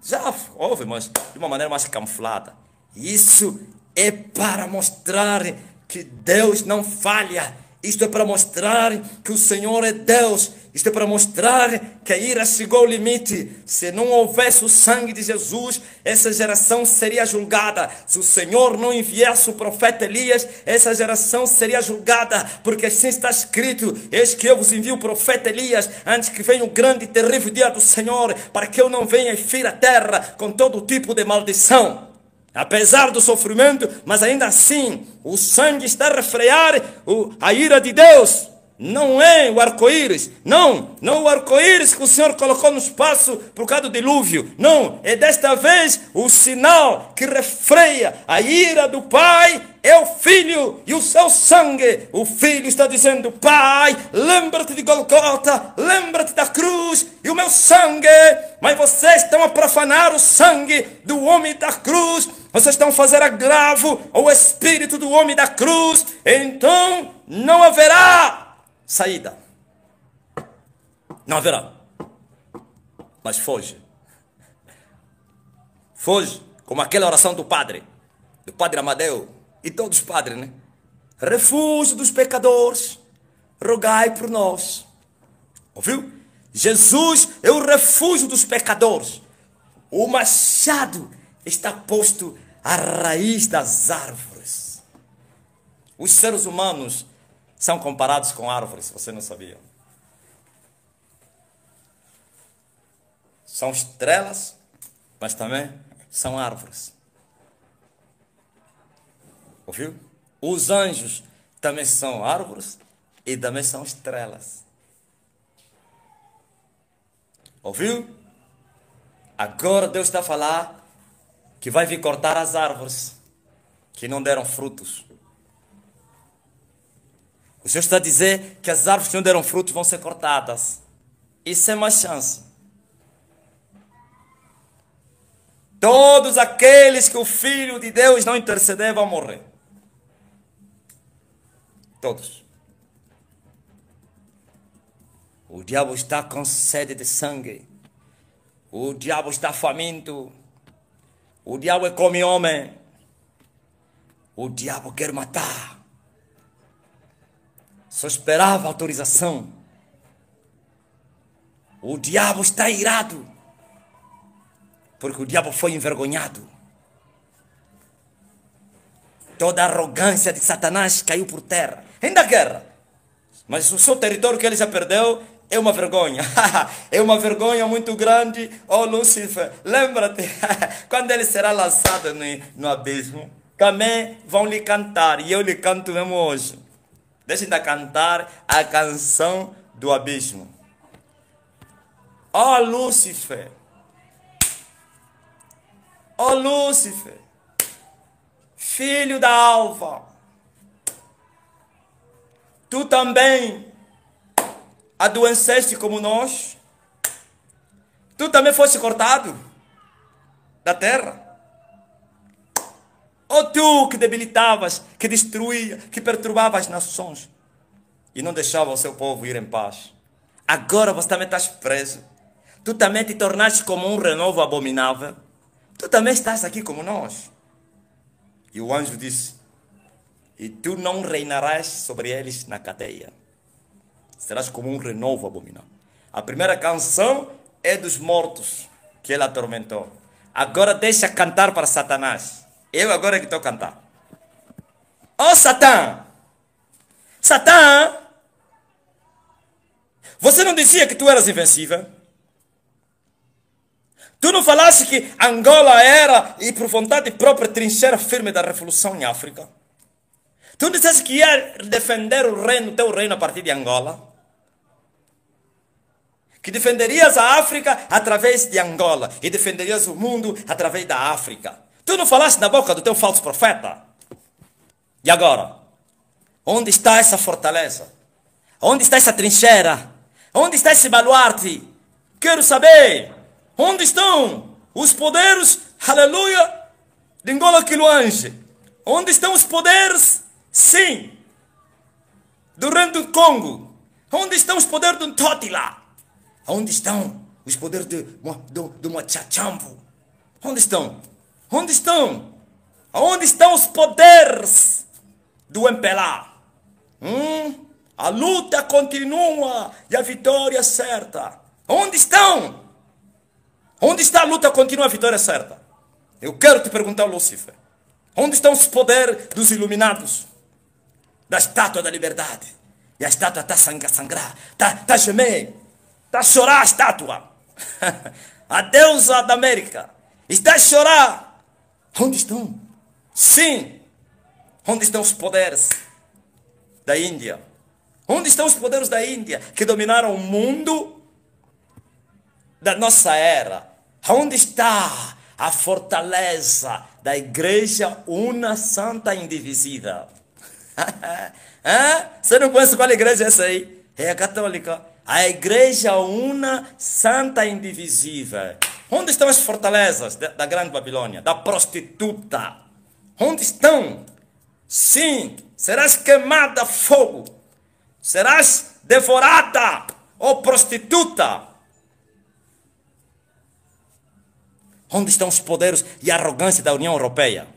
Já houve, mas de uma maneira mais camuflada. Isso é para mostrar que Deus não falha. Isto é para mostrar que o Senhor é Deus. Isto é para mostrar que a ira chegou ao limite. Se não houvesse o sangue de Jesus, essa geração seria julgada. Se o Senhor não enviasse o profeta Elias, essa geração seria julgada. Porque assim está escrito, eis que eu vos envio o profeta Elias, antes que venha o grande e terrível dia do Senhor, para que eu não venha e fira a terra com todo tipo de maldição. Apesar do sofrimento, mas ainda assim, o sangue está a refrear a ira de Deus. Não é o arco-íris, não o arco-íris que o Senhor colocou no espaço por causa do dilúvio. Não, é desta vez o sinal que refreia a ira do Pai, é o Filho e o seu sangue. O Filho está dizendo, Pai, lembra-te de Golgota, lembra-te da cruz e o meu sangue. Mas vocês estão a profanar o sangue do homem da cruz. Vocês estão a fazer agravo ao espírito do homem da cruz. Então não haverá saída. Não haverá. Mas foge. Foge. Como aquela oração do padre Amadeu. E todos os padres, né? Refúgio dos pecadores, rogai por nós. Ouviu? Jesus é o refúgio dos pecadores. O machado está posto à raiz das árvores. Os seres humanos são comparados com árvores, você não sabia. São estrelas, mas também são árvores. Ouviu? Os anjos também são árvores e também são estrelas. Ouviu? Agora Deus está a falar que vai vir cortar as árvores que não deram frutos. O Senhor está a dizer que as árvores que não deram frutos vão ser cortadas. Isso é uma chance. Todos aqueles que o Filho de Deus não interceder vão morrer. Todos. O diabo está com sede de sangue. O diabo está faminto. O diabo come homem. O diabo quer matar. Só esperava autorização. O diabo está irado. Porque o diabo foi envergonhado. Toda a arrogância de Satanás caiu por terra. Ainda guerra. Mas o seu território que ele já perdeu é uma vergonha. É uma vergonha muito grande. Oh, Lúcifer, lembra-te. Quando ele será lançado no abismo, também vão lhe cantar. E eu lhe canto mesmo hoje. Deixem de cantar a canção do abismo. Oh, Lúcifer. Oh, Lúcifer. Filho da alva. Tu também adoeceste como nós. Tu também foste cortado da terra. Ou tu que debilitavas, que destruía, que perturbava as nações e não deixava o seu povo ir em paz. Agora você também estás preso. Tu também te tornaste como um renovo abominável. Tu também estás aqui como nós. E o anjo disse, e tu não reinarás sobre eles na cadeia. Serás como um renovo abominável. A primeira canção é dos mortos que ele atormentou. Agora deixa cantar para Satanás. Eu agora é que estou a cantar. Ó Satã! Satã! Você não dizia que tu eras invencível? Tu não falaste que Angola era, e por vontade própria, trincheira firme da revolução em África? Tu disseste que ia defender o teu reino a partir de Angola? Que defenderias a África através de Angola e defenderias o mundo através da África. Tu não falaste na boca do teu falso profeta? E agora? Onde está essa fortaleza? Onde está essa trincheira? Onde está esse baluarte? Quero saber. Onde estão os poderes, aleluia, de Angola Quiloange? Onde estão os poderes, sim, do reino do Congo? Onde estão os poderes do Ntotila? Onde estão os poderes do Mochachambo? Onde estão? Onde estão? Onde estão os poderes do MPLA? A luta continua e a vitória é certa. Onde estão? Onde está a luta contínua e a vitória certa? Eu quero te perguntar, Lúcifer. Onde estão os poderes dos iluminados? Da estátua da liberdade. E a estátua está a sangrar, está a gemer, está a chorar a estátua. A deusa da América está a chorar. Onde estão? Sim. Onde estão os poderes da Índia? Onde estão os poderes da Índia que dominaram o mundo da nossa era? Onde está a fortaleza da Igreja Una, Santa e Indivisível? Você não conhece qual igreja é essa aí? É a católica. A Igreja Una, Santa e Indivisível. Onde estão as fortalezas da Grande Babilônia? Da prostituta? Onde estão? Sim, serás queimada a fogo. Serás devorada, ó prostituta. Onde estão os poderes e a arrogância da União Europeia?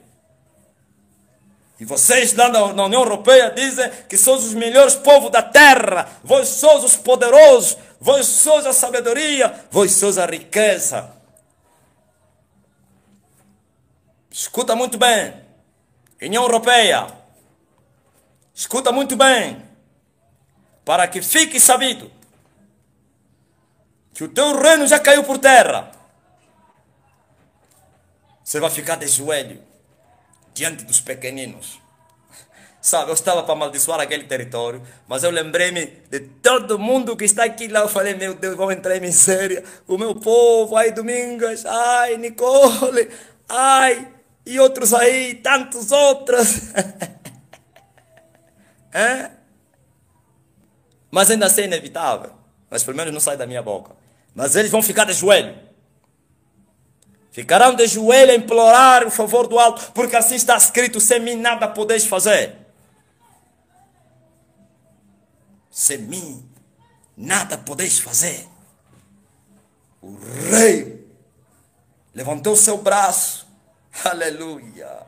E vocês lá na União Europeia dizem que sois os melhores povos da terra. Vós sois os poderosos. Vós sois a sabedoria. Vós sois a riqueza. Escuta muito bem. União Europeia. Escuta muito bem. Para que fique sabido que o teu reino já caiu por terra. Você vai ficar de joelho diante dos pequeninos. Sabe, eu estava para amaldiçoar aquele território, mas eu lembrei-me de todo mundo que está aqui lá. Eu falei, meu Deus, vou entrar em miséria. O meu povo, ai, Domingas, ai, Nicole, ai, e outros aí, tantos outros. Mas ainda assim é inevitável. Mas pelo menos não sai da minha boca. Mas eles vão ficar de joelho. Ficarão de joelho a implorar o favor do alto, porque assim está escrito: sem mim nada podeis fazer. Sem mim nada podeis fazer. O rei levantou o seu braço, aleluia.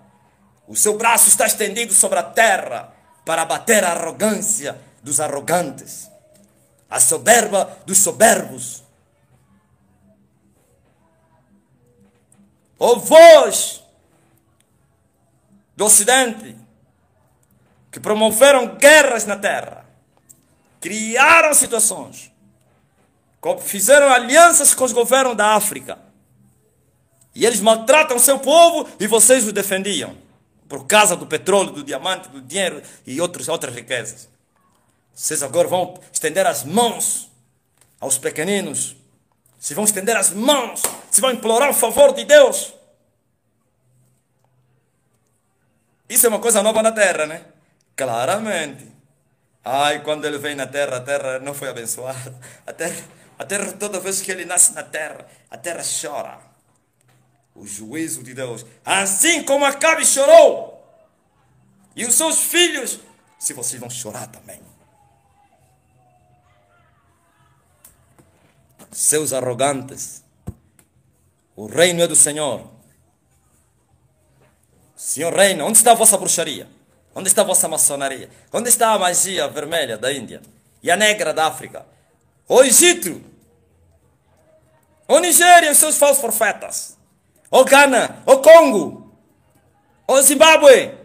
O seu braço está estendido sobre a terra para abater a arrogância dos arrogantes, a soberba dos soberbos. Ó vós do Ocidente, que promoveram guerras na terra, criaram situações, fizeram alianças com os governos da África, e eles maltratam o seu povo e vocês o defendiam, por causa do petróleo, do diamante, do dinheiro e outras riquezas. Vocês agora vão estender as mãos aos pequeninos. Se vão estender as mãos, se vão implorar o favor de Deus. Isso é uma coisa nova na terra, né? Claramente. Ai, quando ele vem na terra, a terra não foi abençoada. A terra, toda vez que ele nasce na terra, a terra chora. O juízo de Deus. Assim como Acabe chorou. E os seus filhos, se vocês vão chorar também. Seus arrogantes, o reino é do Senhor. Senhor reina, onde está a vossa bruxaria? Onde está a vossa maçonaria? Onde está a magia vermelha da Índia? E a negra da África? O Egito? O Nigéria e os seus falsos profetas? O Ghana? O Congo? O Zimbábue?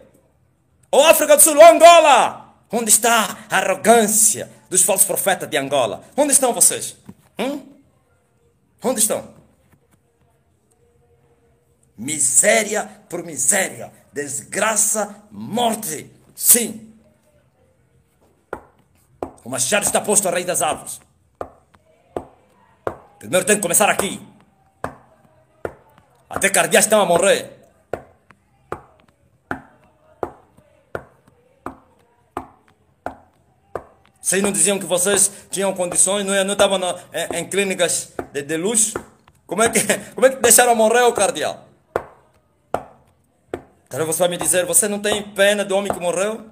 O África do Sul? O Angola? Onde está a arrogância dos falsos profetas de Angola? Onde estão vocês? Onde estão? Miséria por miséria. Desgraça, morte. Sim. O machado está posto à raiz das árvores. Primeiro tem que começar aqui. Até cardeais estão a morrer. Vocês não diziam que vocês tinham condições, não estavam em clínicas de luxo? Como é que deixaram morrer o cardeal? Então você vai me dizer, você não tem pena do homem que morreu?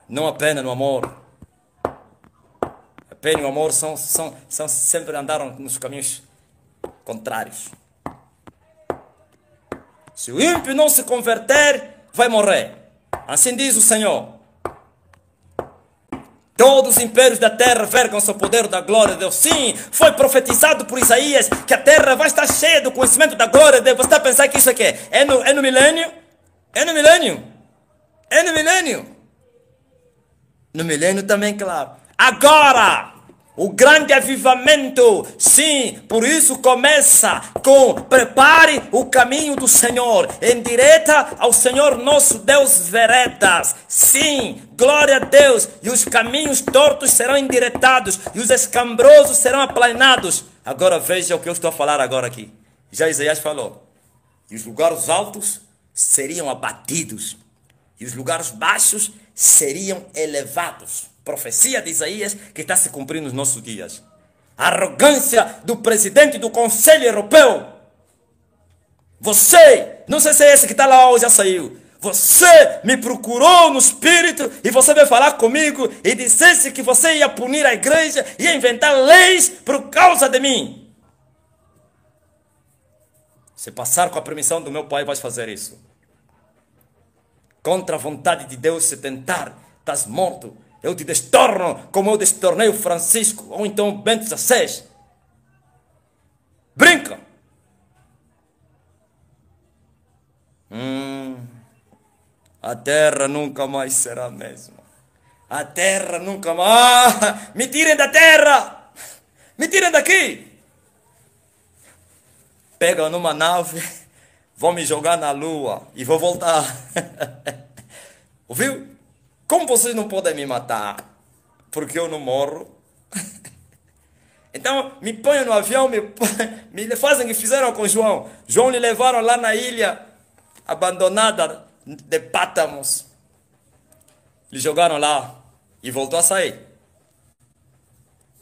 Não há pena no amor. A pena e o amor são sempre andaram nos caminhos contrários. Se o ímpio não se converter, vai morrer. Assim diz o Senhor. Todos os impérios da terra vergam-se ao poder da glória de Deus. Sim, foi profetizado por Isaías que a terra vai estar cheia do conhecimento da glória de Deus. Você está a pensar que isso aqui é no milênio? É no milênio? É no milênio? No milênio também, claro. Agora, o grande avivamento, sim, por isso começa com prepare o caminho do Senhor, endireita ao Senhor nosso Deus veredas, sim, glória a Deus, e os caminhos tortos serão endireitados, e os escambrosos serão aplanados. Agora veja o que eu estou a falar agora aqui, já Isaías falou, e os lugares altos seriam abatidos, e os lugares baixos seriam elevados. Profecia de Isaías que está se cumprindo nos nossos dias. A arrogância do presidente do Conselho Europeu. Você, não sei se é esse que está lá ou já saiu. Você me procurou no espírito e você veio falar comigo e dissesse que você ia punir a igreja, ia inventar leis por causa de mim. Se passar com a permissão do meu pai, vais fazer isso. Contra a vontade de Deus, se tentar, estás morto. Eu te destorno como eu destornei o Francisco, ou então o Bento XVI. Brinca! A terra nunca mais será a mesma. A terra nunca mais... Me tirem da terra! Me tirem daqui! Pegam numa nave, vão me jogar na lua e vou voltar. Ouviu? Como vocês não podem me matar? Porque eu não morro. Então, me ponham no avião, me fazem o que fizeram com João. João lhe levaram lá na ilha abandonada de Pátamos. Lhe jogaram lá e voltou a sair.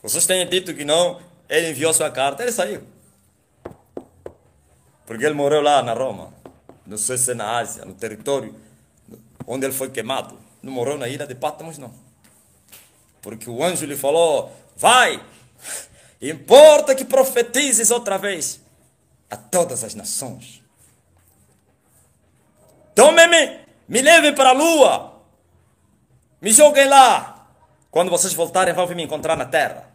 Vocês têm dito que não, ele enviou sua carta, ele saiu. Porque ele morreu lá na Roma. Não sei se é na Ásia, no território onde ele foi queimado. Não morreu na ilha de Pátamos, não. Porque o anjo lhe falou, vai, importa que profetizes outra vez a todas as nações. Tomem-me, me levem para a lua, me joguem lá. Quando vocês voltarem, vão me encontrar na terra.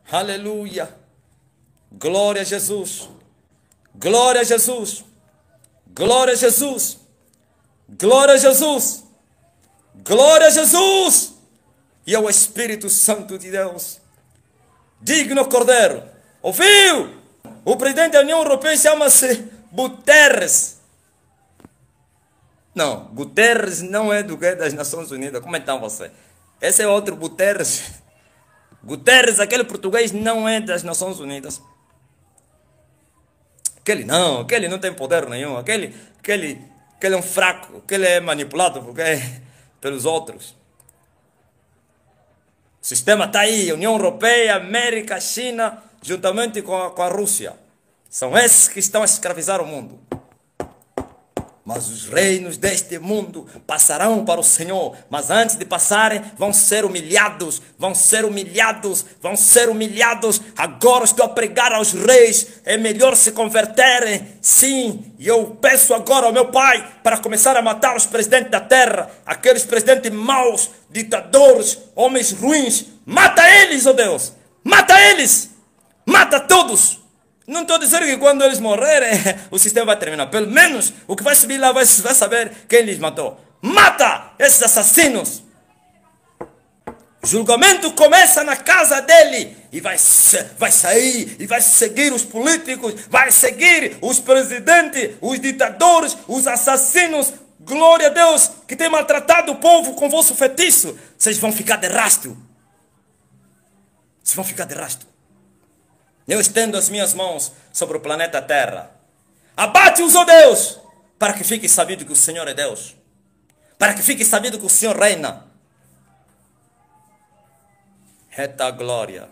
Aleluia, glória a Jesus, glória a Jesus, glória a Jesus. Glória a Jesus! Glória a Jesus! E ao Espírito Santo de Deus. Digno Cordeiro. Ouviu? O presidente da União Europeia chama-se Guterres. Não, Guterres não é do que das Nações Unidas. Como então você? Esse é outro Guterres. Guterres, aquele português, não é das Nações Unidas. Aquele não tem poder nenhum. Aquele é um fraco, que ele é manipulado pelos outros. O sistema está aí, União Europeia, América, China, juntamente com a Rússia. São esses que estão a escravizar o mundo. Mas os reinos deste mundo passarão para o Senhor. Mas antes de passarem, vão ser humilhados. Vão ser humilhados. Vão ser humilhados. Agora estou a pregar aos reis. É melhor se converterem. Sim. E eu peço agora ao meu Pai para começar a matar os presidentes da terra. Aqueles presidentes maus, ditadores, homens ruins. Mata eles, ó Deus. Mata eles. Mata todos. Não estou dizendo que quando eles morrerem, o sistema vai terminar. Pelo menos, o que vai subir lá vai saber quem lhes matou. Mata esses assassinos. Julgamento começa na casa dele e vai sair e vai seguir os políticos, vai seguir os presidentes, os ditadores, os assassinos. Glória a Deus que tem maltratado o povo com vosso feitiço. Vocês vão ficar de rastro. Vocês vão ficar de rastro. Eu estendo as minhas mãos sobre o planeta Terra. Abate-os, ó Deus, para que fique sabido que o Senhor é Deus. Para que fique sabido que o Senhor reina. Reta glória.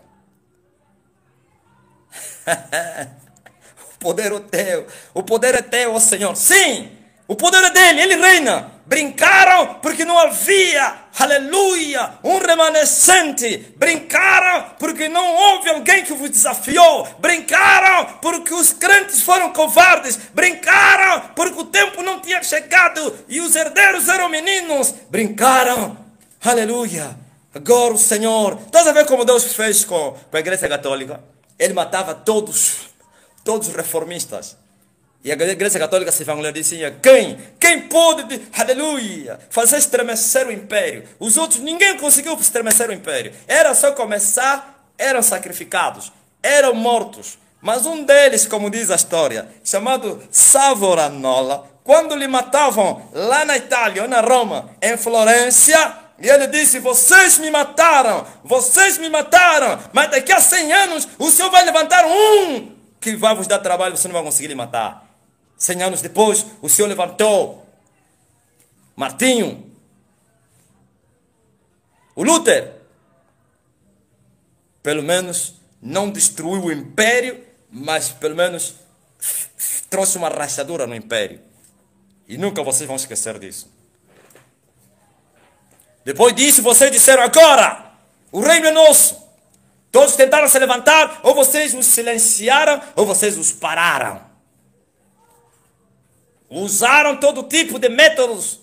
O poder é teu. O poder é teu, ó Senhor. Sim, o poder é dele, ele reina. Brincaram porque não havia, aleluia, um remanescente. Brincaram porque não houve alguém que vos desafiou. Brincaram porque os crentes foram covardes. Brincaram porque o tempo não tinha chegado e os herdeiros eram meninos. Brincaram, aleluia. Agora o Senhor, estás a ver como Deus fez com a Igreja Católica? Ele matava todos os reformistas. E a Igreja Católica se vangloriava. Quem pode, aleluia, fazer estremecer o império? Os outros, ninguém conseguiu estremecer o império. Era só começar, eram sacrificados, eram mortos. Mas um deles, como diz a história, chamado Savonarola, quando lhe matavam lá na Itália ou na Roma, em Florença, e ele disse, vocês me mataram, mas daqui a 100 anos o Senhor vai levantar um que vai vos dar trabalho, você não vai conseguir lhe matar. 100 anos depois, o Senhor levantou Martinho, o Lutero. Pelo menos não destruiu o império, mas pelo menos trouxe uma rachadura no império. E nunca vocês vão esquecer disso. Depois disso, vocês disseram, agora, o reino é nosso. Todos tentaram se levantar, ou vocês os silenciaram, ou vocês os pararam. Usaram todo tipo de métodos.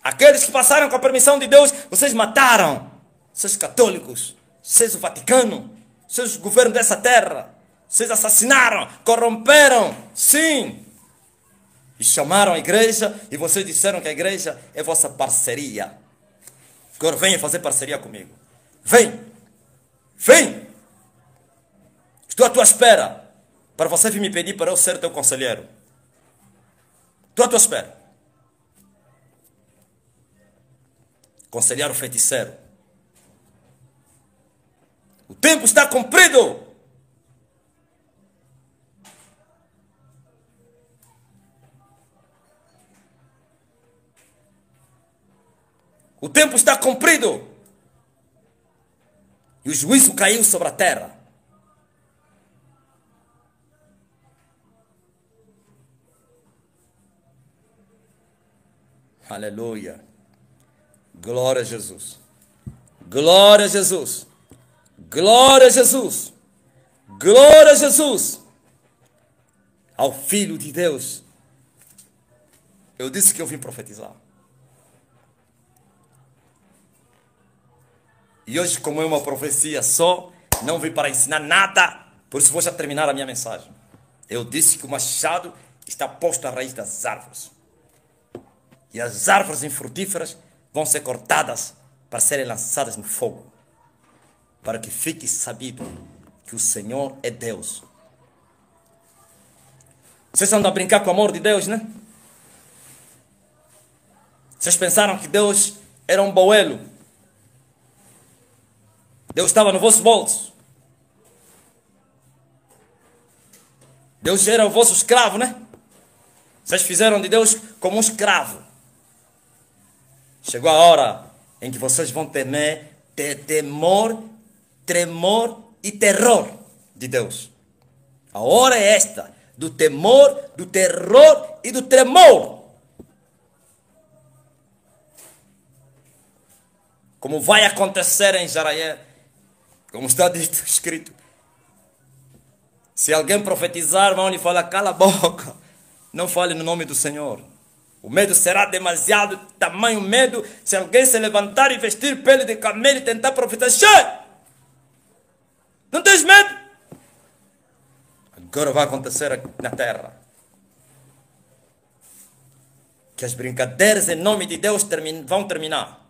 Aqueles que passaram com a permissão de Deus, vocês mataram. Vocês católicos, vocês o Vaticano, vocês o governo dessa terra. Vocês assassinaram, corromperam, sim. E chamaram a igreja e vocês disseram que a igreja é vossa parceria. Agora venha fazer parceria comigo. Vem. Estou à tua espera para você vir me pedir para eu ser teu conselheiro. Estou à tua espera. Conselheiro feiticeiro. O tempo está cumprido. O tempo está cumprido. E o juízo caiu sobre a terra. Aleluia. Glória a Jesus. Glória a Jesus. Glória a Jesus. Glória a Jesus. Ao Filho de Deus. Eu disse que eu vim profetizar. E hoje, como é uma profecia só, não vim para ensinar nada, por isso vou já terminar a minha mensagem. Eu disse que o machado está posto à raiz das árvores. E as árvores infrutíferas vão ser cortadas para serem lançadas no fogo. Para que fique sabido que o Senhor é Deus. Vocês andam a brincar com o amor de Deus, né? Vocês pensaram que Deus era um boelo. Deus estava no vosso bolso. Deus era o vosso escravo, né? Vocês fizeram de Deus como um escravo. Chegou a hora em que vocês vão temer, ter temor, tremor e terror de Deus. A hora é esta, do temor, do terror e do tremor. Como vai acontecer em Jaraé, como está dito, escrito. Se alguém profetizar, vão lhe falar, cala a boca. Não fale no nome do Senhor. O medo será demasiado, tamanho medo, se alguém se levantar e vestir pele de camelo e tentar profetizar. Não tens medo? Agora vai acontecer aqui na terra. Que as brincadeiras em nome de Deus vão terminar.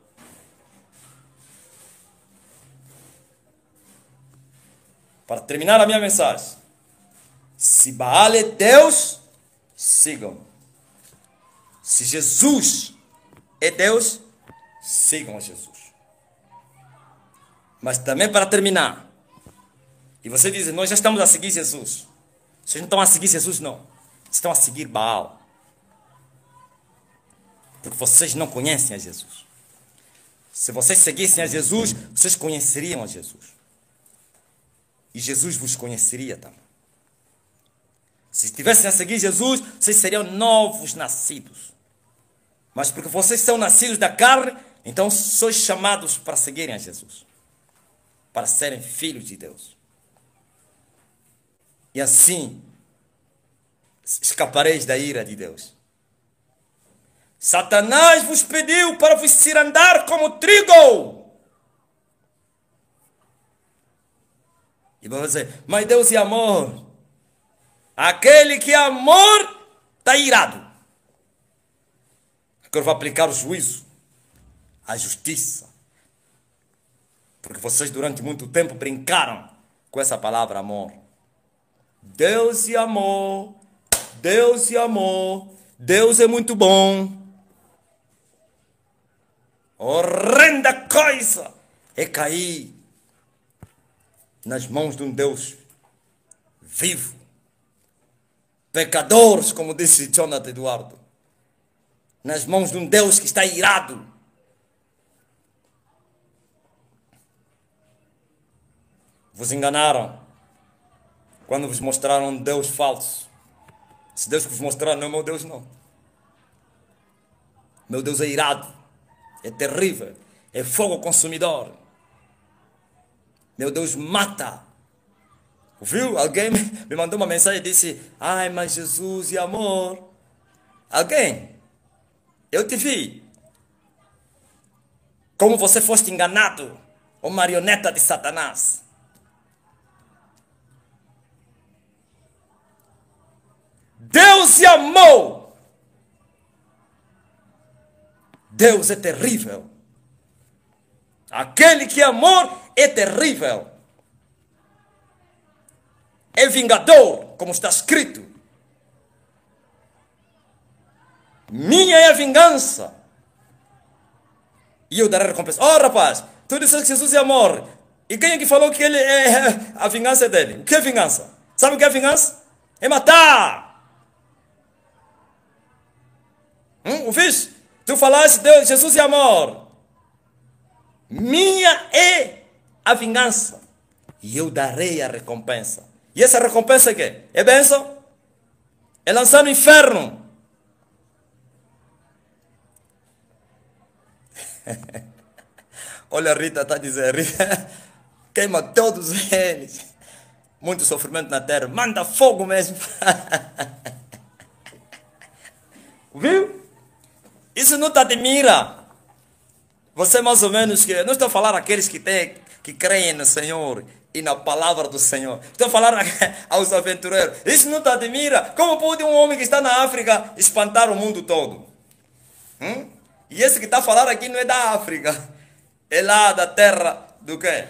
para terminar a minha mensagem. Se Baal é Deus, sigam. Se Jesus é Deus, sigam a Jesus. Mas também para terminar, e você diz, nós já estamos a seguir Jesus. Vocês não estão a seguir Jesus, não. Vocês estão a seguir Baal. Porque vocês não conhecem a Jesus. Se vocês seguissem a Jesus, vocês conheceriam a Jesus. E Jesus vos conheceria também. Se estivessem a seguir Jesus, vocês seriam novos nascidos. Mas porque vocês são nascidos da carne, então sois chamados para seguirem a Jesus. Para serem filhos de Deus. E assim, escapareis da ira de Deus. Satanás vos pediu para vos cirandar como trigo. E vão dizer, mas Deus é amor. Aquele que é amor está irado. Agora vou aplicar o juízo, a justiça. Porque vocês durante muito tempo brincaram com essa palavra amor. Deus é amor. Deus é amor. Deus é muito bom. Horrenda coisa é cair nas mãos de um Deus vivo. Pecadores, como disse Jonathan Eduardo. Nas mãos de um Deus que está irado. Vos enganaram quando vos mostraram um Deus falso. Se Deus vos mostrar, não é meu Deus, não. Meu Deus é irado. É terrível. É fogo consumidor. Meu Deus mata. Ouviu? Alguém me mandou uma mensagem e disse, ai, mas Jesus é amor. Alguém? Eu te vi. Como você foste enganado. Ou marioneta de Satanás. Deus é amor. Deus é terrível. Aquele que é amor é terrível. É vingador, como está escrito. Minha é a vingança. E eu darei recompensa. Oh, rapaz, tu disseste que Jesus é amor. E quem é que falou que ele é a vingança dele? O que é vingança? Sabe o que é vingança? É matar. Ouviste? Tu falaste, Deus, Jesus é amor. Minha é a vingança. E eu darei a recompensa. E essa recompensa é o quê? É bênção? É lançar no inferno. Olha, a Rita está dizendo, Rita, queima todos eles. Muito sofrimento na terra. Manda fogo mesmo. Viu? Isso não te admira. Você mais ou menos que... Não estou a falar aqueles que creem no Senhor e na palavra do Senhor. Estou a falar aos aventureiros. Isso não te admira? Como pode um homem que está na África espantar o mundo todo? E esse que está a falar aqui não é da África. É lá da terra do quê?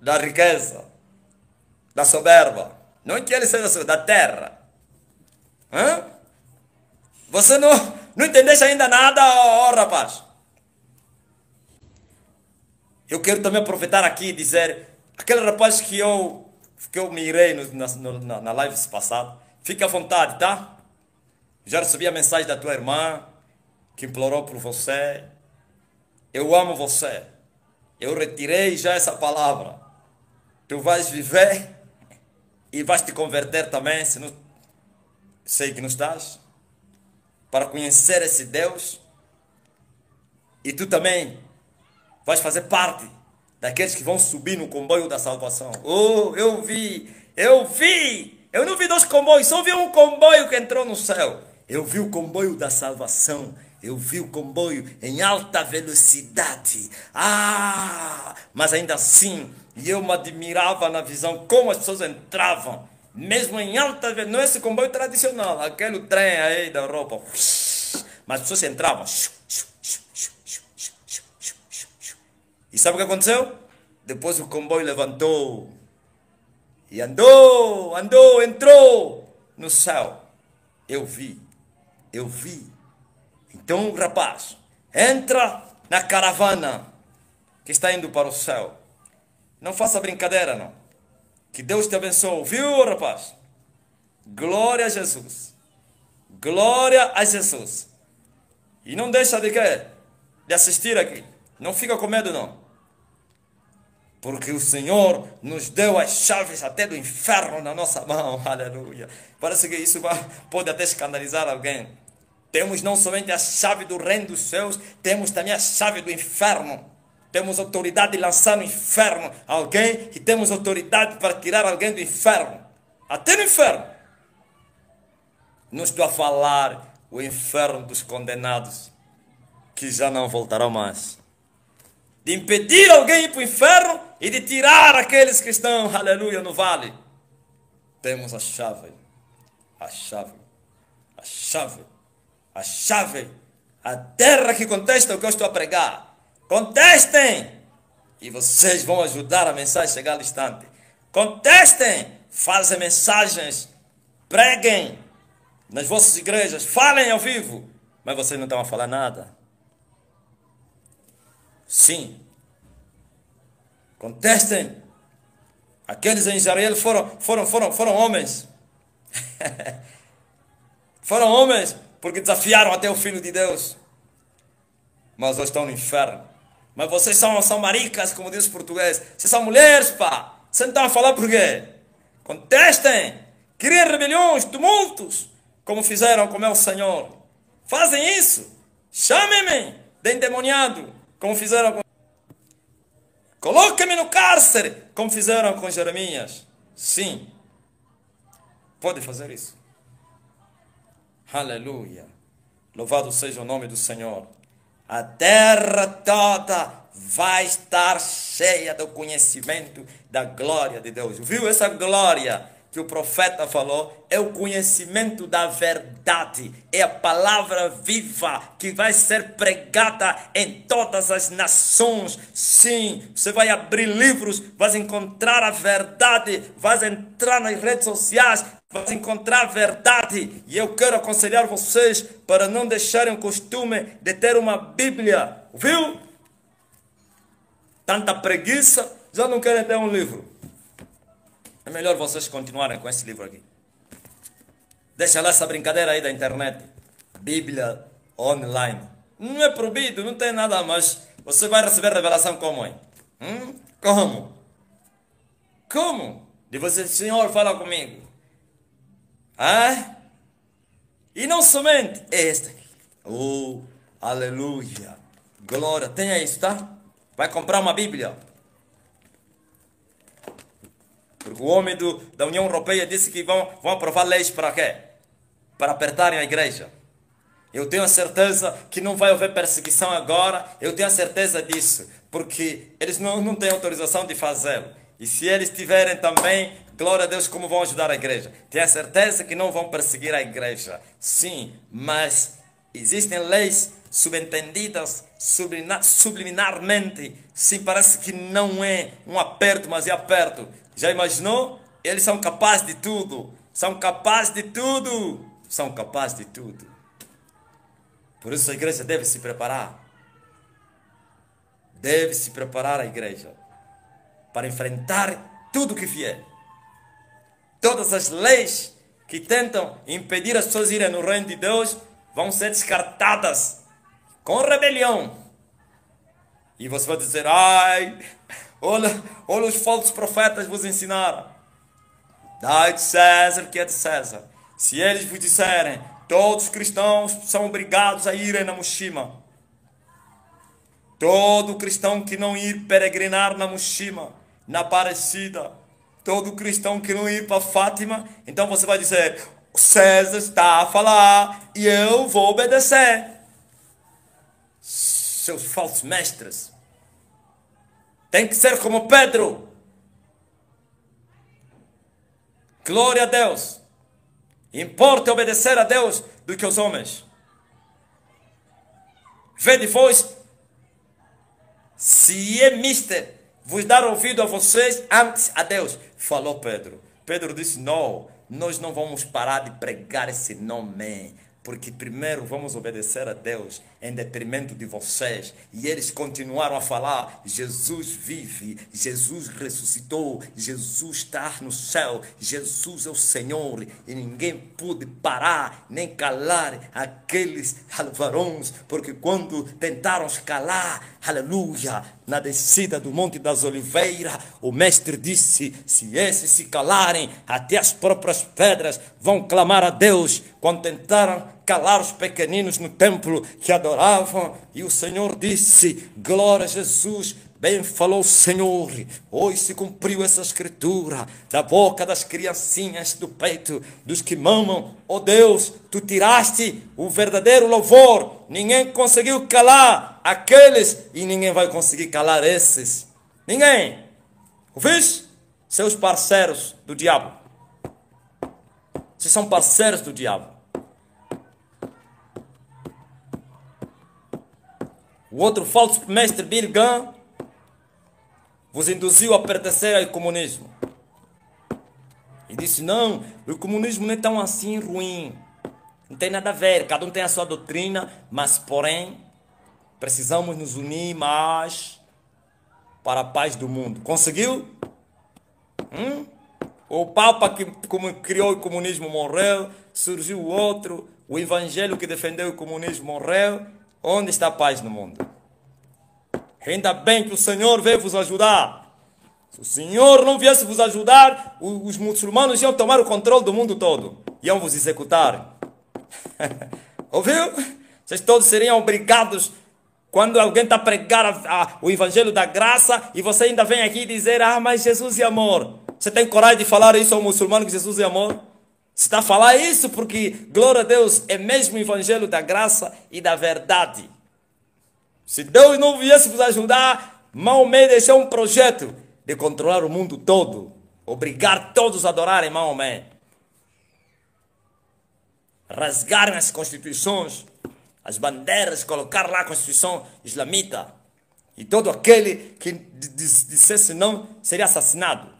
Da riqueza. Da soberba. Não é que ele seja da terra. Você não entendeste ainda nada, oh, rapaz. Eu quero também aproveitar aqui e dizer, aquele rapaz que eu mirei na live passada, fique à vontade, tá? Já recebi a mensagem da tua irmã, que implorou por você. Eu amo você. Eu retirei já essa palavra. Tu vais viver e vais te converter também, se não sei que não estás, para conhecer esse Deus. E tu também vais fazer parte daqueles que vão subir no comboio da salvação. Oh, eu vi. Eu não vi 2 comboios, só vi um comboio que entrou no céu. Eu vi o comboio da salvação. Eu vi o comboio em alta velocidade. Mas ainda assim, eu me admirava na visão como as pessoas entravam. Mesmo em alta velocidade. Não é esse comboio tradicional, aquele trem aí da Europa. Mas as pessoas entravam. E sabe o que aconteceu? Depois o comboio levantou. E andou, entrou no céu. Eu vi. Então, rapaz, entra na caravana que está indo para o céu. Não faça brincadeira, não. Que Deus te abençoe, viu, rapaz? Glória a Jesus. Glória a Jesus. E não deixa de quê? De assistir aqui. Não fica com medo, não. Porque o Senhor nos deu as chaves até do inferno na nossa mão. Aleluia. Parece que isso pode até escandalizar alguém. Temos não somente a chave do reino dos céus, temos também a chave do inferno. Temos autoridade de lançar no inferno alguém e temos autoridade para tirar alguém do inferno. Até no inferno. Não estou a falar o inferno dos condenados, que já não voltarão mais. De impedir alguém ir para o inferno e de tirar aqueles que estão, aleluia, no vale. Temos a chave. A chave. A chave. A chave. A terra que contesta o que eu estou a pregar. Contestem! E vocês vão ajudar a mensagem a chegar ao instante. Contestem! Fazem mensagens. Preguem nas vossas igrejas. Falem ao vivo. Mas vocês não estão a falar nada. Sim. Contestem. Aqueles em Israel foram homens. Foram homens porque desafiaram até o Filho de Deus. Mas hoje estão no inferno. Mas vocês são maricas, como diz o português. Vocês são mulheres, pá. Vocês não estão a falar por quê? Contestem. Criem rebeliões, tumultos, como fizeram com o meu Senhor. Fazem isso. Chamem-me de endemoniado, como fizeram com... Coloquem-me no cárcere, como fizeram com Jeremias. Sim. Pode fazer isso. Aleluia. Louvado seja o nome do Senhor. A terra toda vai estar cheia do conhecimento da glória de Deus. Viu essa glória que o profeta falou? É o conhecimento da verdade. É a palavra viva que vai ser pregada em todas as nações. Sim, você vai abrir livros, vai encontrar a verdade, vai entrar nas redes sociais, vai encontrar a verdade. E eu quero aconselhar vocês para não deixarem o costume de ter uma Bíblia. Viu? Tanta preguiça, já não querem ter um livro. É melhor vocês continuarem com esse livro aqui. Deixa lá essa brincadeira aí da internet. Bíblia online. Não é proibido, não tem nada, mas você vai receber revelação como é? Como? Como? De você, Senhor, fala comigo. E não somente esta aqui. Oh, aleluia. Glória. Tenha isso, tá? Vai comprar uma Bíblia. Porque o homem da União Europeia disse que vão aprovar leis para quê? Para apertarem a igreja. Eu tenho a certeza que não vai haver perseguição agora. Eu tenho a certeza disso. Porque eles não têm autorização de fazê-lo. E se eles tiverem também, glória a Deus, como vão ajudar a igreja. Tenho a certeza que não vão perseguir a igreja. Sim, mas existem leis subentendidas subliminarmente. Sim, parece que não é um aperto, mas é aperto. Já imaginou? Eles são capazes de tudo. São capazes de tudo. São capazes de tudo. Por isso a igreja deve se preparar. Deve se preparar a igreja para enfrentar tudo que vier. Todas as leis que tentam impedir as pessoas irem no reino de Deus vão ser descartadas com rebelião. E você vai dizer, olha os falsos profetas vos ensinaram. Dai de César o que é de César. Se eles vos disserem, todos os cristãos são obrigados a irem na Mushima. Todo cristão que não ir peregrinar na Mushima, na Aparecida, todo cristão que não ir para Fátima, então você vai dizer, o César está a falar e eu vou obedecer. Seus falsos mestres. Tem que ser como Pedro. Glória a Deus. Importa obedecer a Deus do que aos homens. Vede vós, se é mister vos dar ouvido a vocês antes a Deus. Falou Pedro. Pedro disse, não, nós não vamos parar de pregar esse nome, porque primeiro vamos obedecer a Deus em detrimento de vocês. E eles continuaram a falar, Jesus vive, Jesus ressuscitou, Jesus está no céu, Jesus é o Senhor. E ninguém pôde parar nem calar aqueles varões, porque quando tentaram calar, aleluia, na descida do Monte das Oliveiras, o mestre disse, se esses se calarem, até as próprias pedras vão clamar a Deus. Quando tentaram calar os pequeninos no templo que adoravam, e o Senhor disse, glória a Jesus, bem falou o Senhor, hoje se cumpriu essa escritura, da boca das criancinhas do peito, dos que mamam, ó Deus, tu tiraste o verdadeiro louvor, ninguém conseguiu calar aqueles, e ninguém vai conseguir calar esses, ninguém, ouviste? Seus parceiros do diabo, vocês são parceiros do diabo. O outro falso mestre, Billy Graham, vos induziu a pertencer ao comunismo. E disse, não, o comunismo não é tão assim ruim. Não tem nada a ver, cada um tem a sua doutrina, mas porém, precisamos nos unir mais para a paz do mundo. Conseguiu? O Papa que criou o comunismo morreu, surgiu outro, o evangelho que defendeu o comunismo morreu. Onde está a paz no mundo? Ainda bem que o Senhor veio vos ajudar. Se o Senhor não viesse vos ajudar, os muçulmanos iam tomar o controle do mundo todo. Iam vos executar. Ouviu? Vocês todos seriam obrigados, quando alguém está a pregar o evangelho da graça, e você ainda vem aqui dizer, mas Jesus é amor. Você tem coragem de falar isso ao muçulmano, que Jesus é amor? Você está a falar isso porque, glória a Deus, é mesmo o evangelho da graça e da verdade. Se Deus não viesse vos ajudar, Maomé deixou um projeto de controlar o mundo todo, obrigar todos a adorarem Maomé, rasgarem as constituições, as bandeiras, colocar lá a Constituição Islamita, e todo aquele que dissesse não seria assassinado.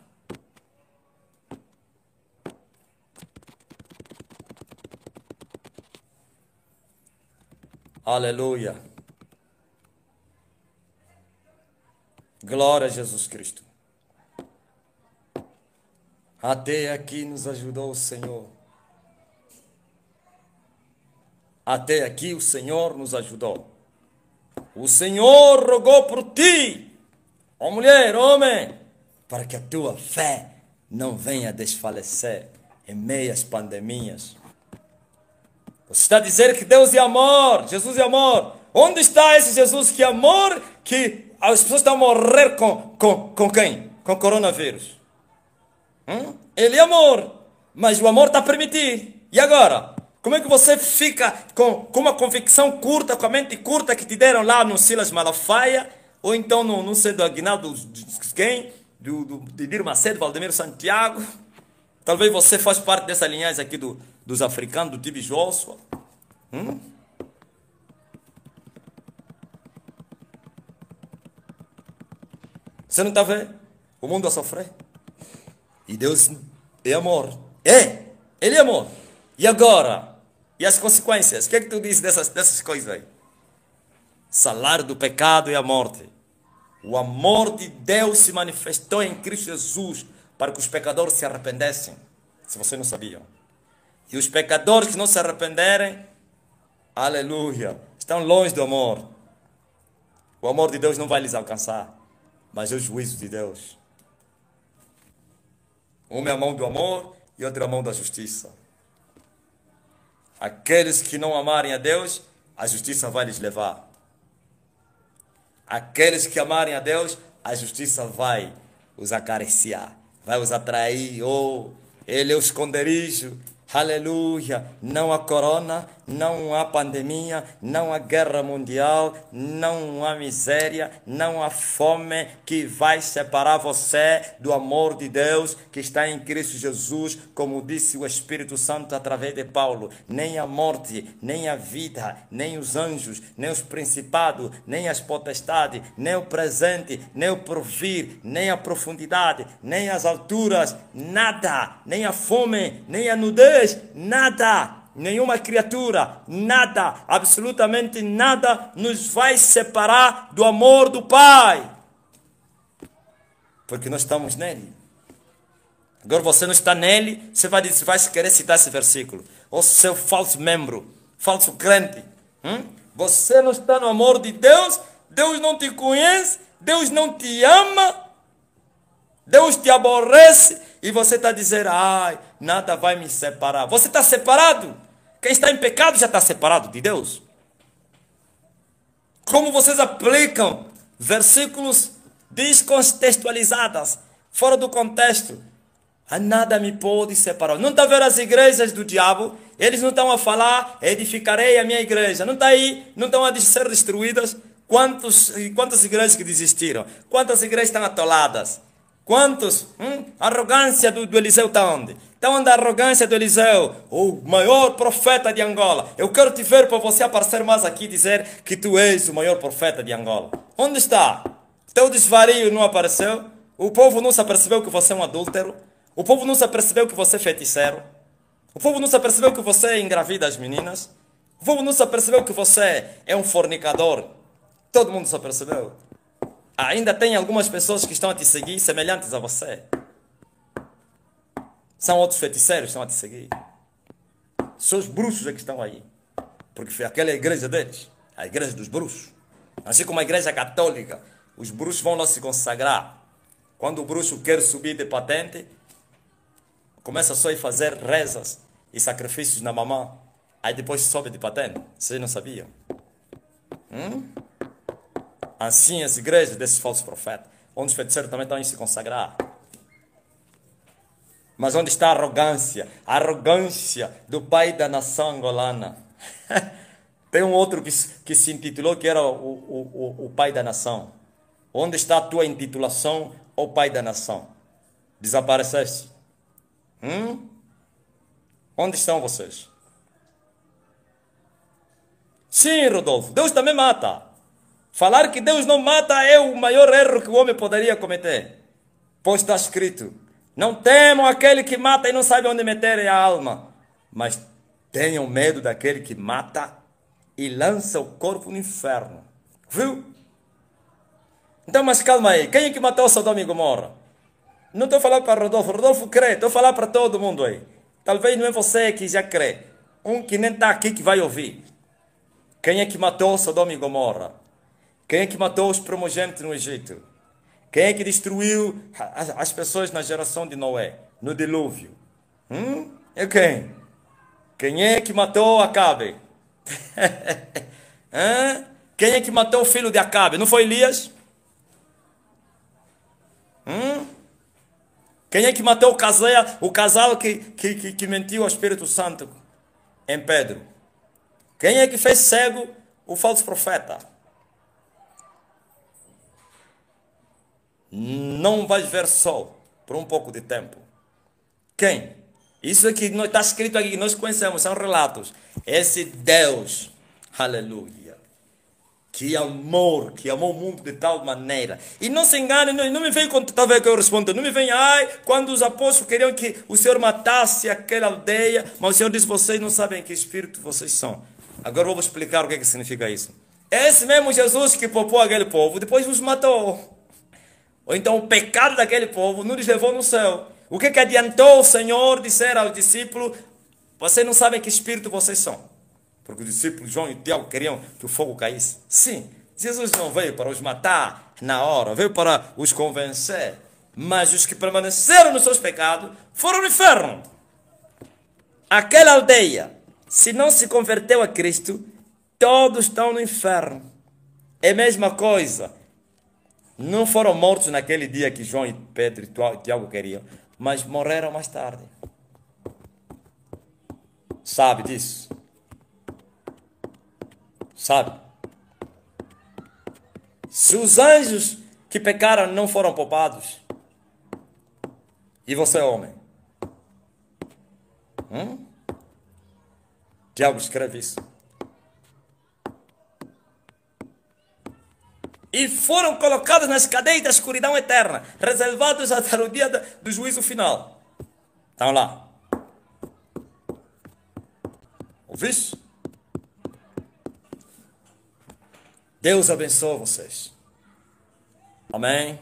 Aleluia. Glória a Jesus Cristo. Até aqui nos ajudou o Senhor. Até aqui o Senhor nos ajudou. O Senhor rogou por ti, ó mulher, homem, para que a tua fé não venha desfalecer em meio às pandemias. Você está a dizer que Deus é amor, Jesus é amor. Onde está esse Jesus que é amor, que as pessoas estão a morrer com quem? Com coronavírus. Ele é amor, mas o amor está a permitir. E agora? Como é que você fica com uma convicção curta, com a mente curta que te deram lá no Silas Malafaia, ou então não sei, do Aguinaldo quem? De Dir Macedo, Valdemiro Santiago. Talvez você faz parte dessa linhagem aqui dos africanos, do Tibi Joshua. Você não está vendo? O mundo a sofrer. E Deus é amor. Ele é amor. E agora? E as consequências? O que é que tu diz dessas coisas aí? Salário do pecado é a morte. O amor de Deus se manifestou em Cristo Jesus para que os pecadores se arrependessem. Se você não sabia. E os pecadores que não se arrependerem, aleluia, estão longe do amor. O amor de Deus não vai lhes alcançar, mas é o juízo de Deus. Uma é a mão do amor e outra é a mão da justiça. Aqueles que não amarem a Deus, a justiça vai lhes levar. Aqueles que amarem a Deus, a justiça vai os acariciar, vai os atrair. Ele é o esconderijo, Aleluia. Não há corona, não há pandemia, não há guerra mundial, não há miséria, não há fome que vai separar você do amor de Deus que está em Cristo Jesus, como disse o Espírito Santo através de Paulo. Nem a morte, nem a vida, nem os anjos, nem os principados, nem as potestades, nem o presente, nem o porvir, nem a profundidade, nem as alturas, nada, nem a fome, nem a nudez, nada, nenhuma criatura, nada, absolutamente nada nos vai separar do amor do Pai, porque nós estamos nele. Agora você não está nele, você vai querer citar esse versículo, ou seu falso membro, falso crente, você não está no amor de Deus, Deus não te conhece, Deus não te ama, Deus te aborrece, e você está dizendo, ai, nada vai me separar. Você está separado. Quem está em pecado já está separado de Deus. Como vocês aplicam versículos descontextualizados, fora do contexto. Nada me pode separar. Não está vendo as igrejas do diabo? Eles não estão a falar, edificarei a minha igreja. Não está aí, não estão a ser destruídas. Quantas igrejas que desistiram? Quantas igrejas estão atoladas? Quantos? A arrogância do Eliseu está onde? Está onde a arrogância do Eliseu? O maior profeta de Angola. Eu quero te ver para você aparecer mais aqui e dizer que tu és o maior profeta de Angola. Onde está? Teu desvario não apareceu? O povo não se apercebeu que você é um adúltero? O povo não se apercebeu que você é feiticeiro? O povo não se apercebeu que você engravida as meninas? O povo não se apercebeu que você é um fornicador? Todo mundo se apercebeu. Ainda tem algumas pessoas que estão a te seguir, semelhantes a você. São outros feiticeiros que estão a te seguir. São os bruxos é que estão aí. Porque foi aquela igreja deles, a igreja dos bruxos. Assim como a igreja católica, os bruxos vão lá se consagrar. Quando o bruxo quer subir de patente, começa só a fazer rezas e sacrifícios na mamã. Aí depois sobe de patente. Vocês não sabiam? Assim as igrejas desses falsos profetas, onde os feiticeiros também estão a se consagrar. Mas onde está a arrogância? A arrogância do pai da nação angolana. Tem um outro que se intitulou que era o pai da nação. Onde está a tua intitulação, o pai da nação? Desapareceste. Onde estão vocês? Sim, Rodolfo, Deus também mata. Falar que Deus não mata é o maior erro que o homem poderia cometer. Pois está escrito, não temam aquele que mata e não sabe onde meter a alma, mas tenham medo daquele que mata e lança o corpo no inferno. Viu? Então, mas calma aí, quem é que matou Sodoma e Gomorra? Não estou falando para Rodolfo, Rodolfo crê, estou falando para todo mundo aí. Talvez não é você que já crê, um que nem está aqui que vai ouvir. Quem é que matou Sodoma e Gomorra? Quem é que matou os primogênitos no Egito? Quem é que destruiu as pessoas na geração de Noé, no dilúvio? É quem? Quem é que matou Acabe? Quem é que matou o filho de Acabe? Não foi Elias? Quem é que matou o casal que mentiu ao Espírito Santo em Pedro? Quem é que fez cego o falso profeta? Não vais ver sol por um pouco de tempo. Quem? Isso aqui está escrito aqui, nós conhecemos, são relatos. Esse Deus, aleluia, que amor, que amou o mundo de tal maneira. E não se engane, não me vem quando talvez que eu respondo, não me vem, quando os apóstolos queriam que o Senhor matasse aquela aldeia, mas o Senhor disse, vocês não sabem que espírito vocês são. Agora eu vou explicar o que significa isso. Esse mesmo Jesus que poupou aquele povo, depois os matou. Ou então o pecado daquele povo não lhes levou no céu. O que adiantou o Senhor dizer aos discípulos, vocês não sabem que espírito vocês são? Porque os discípulos João e Tiago queriam que o fogo caísse. Sim, Jesus não veio para os matar na hora, veio para os convencer. Mas os que permaneceram nos seus pecados foram no inferno. Aquela aldeia, se não se converteu a Cristo, todos estão no inferno. É a mesma coisa. Não foram mortos naquele dia que João e Pedro e Tiago queriam, mas morreram mais tarde. Sabe disso? Sabe? Se os anjos que pecaram não foram poupados, e você, homem? Tiago escreve isso. E foram colocados nas cadeias da escuridão eterna, reservados até o dia do juízo final. Estão lá. Ouviste? Deus abençoe vocês. Amém.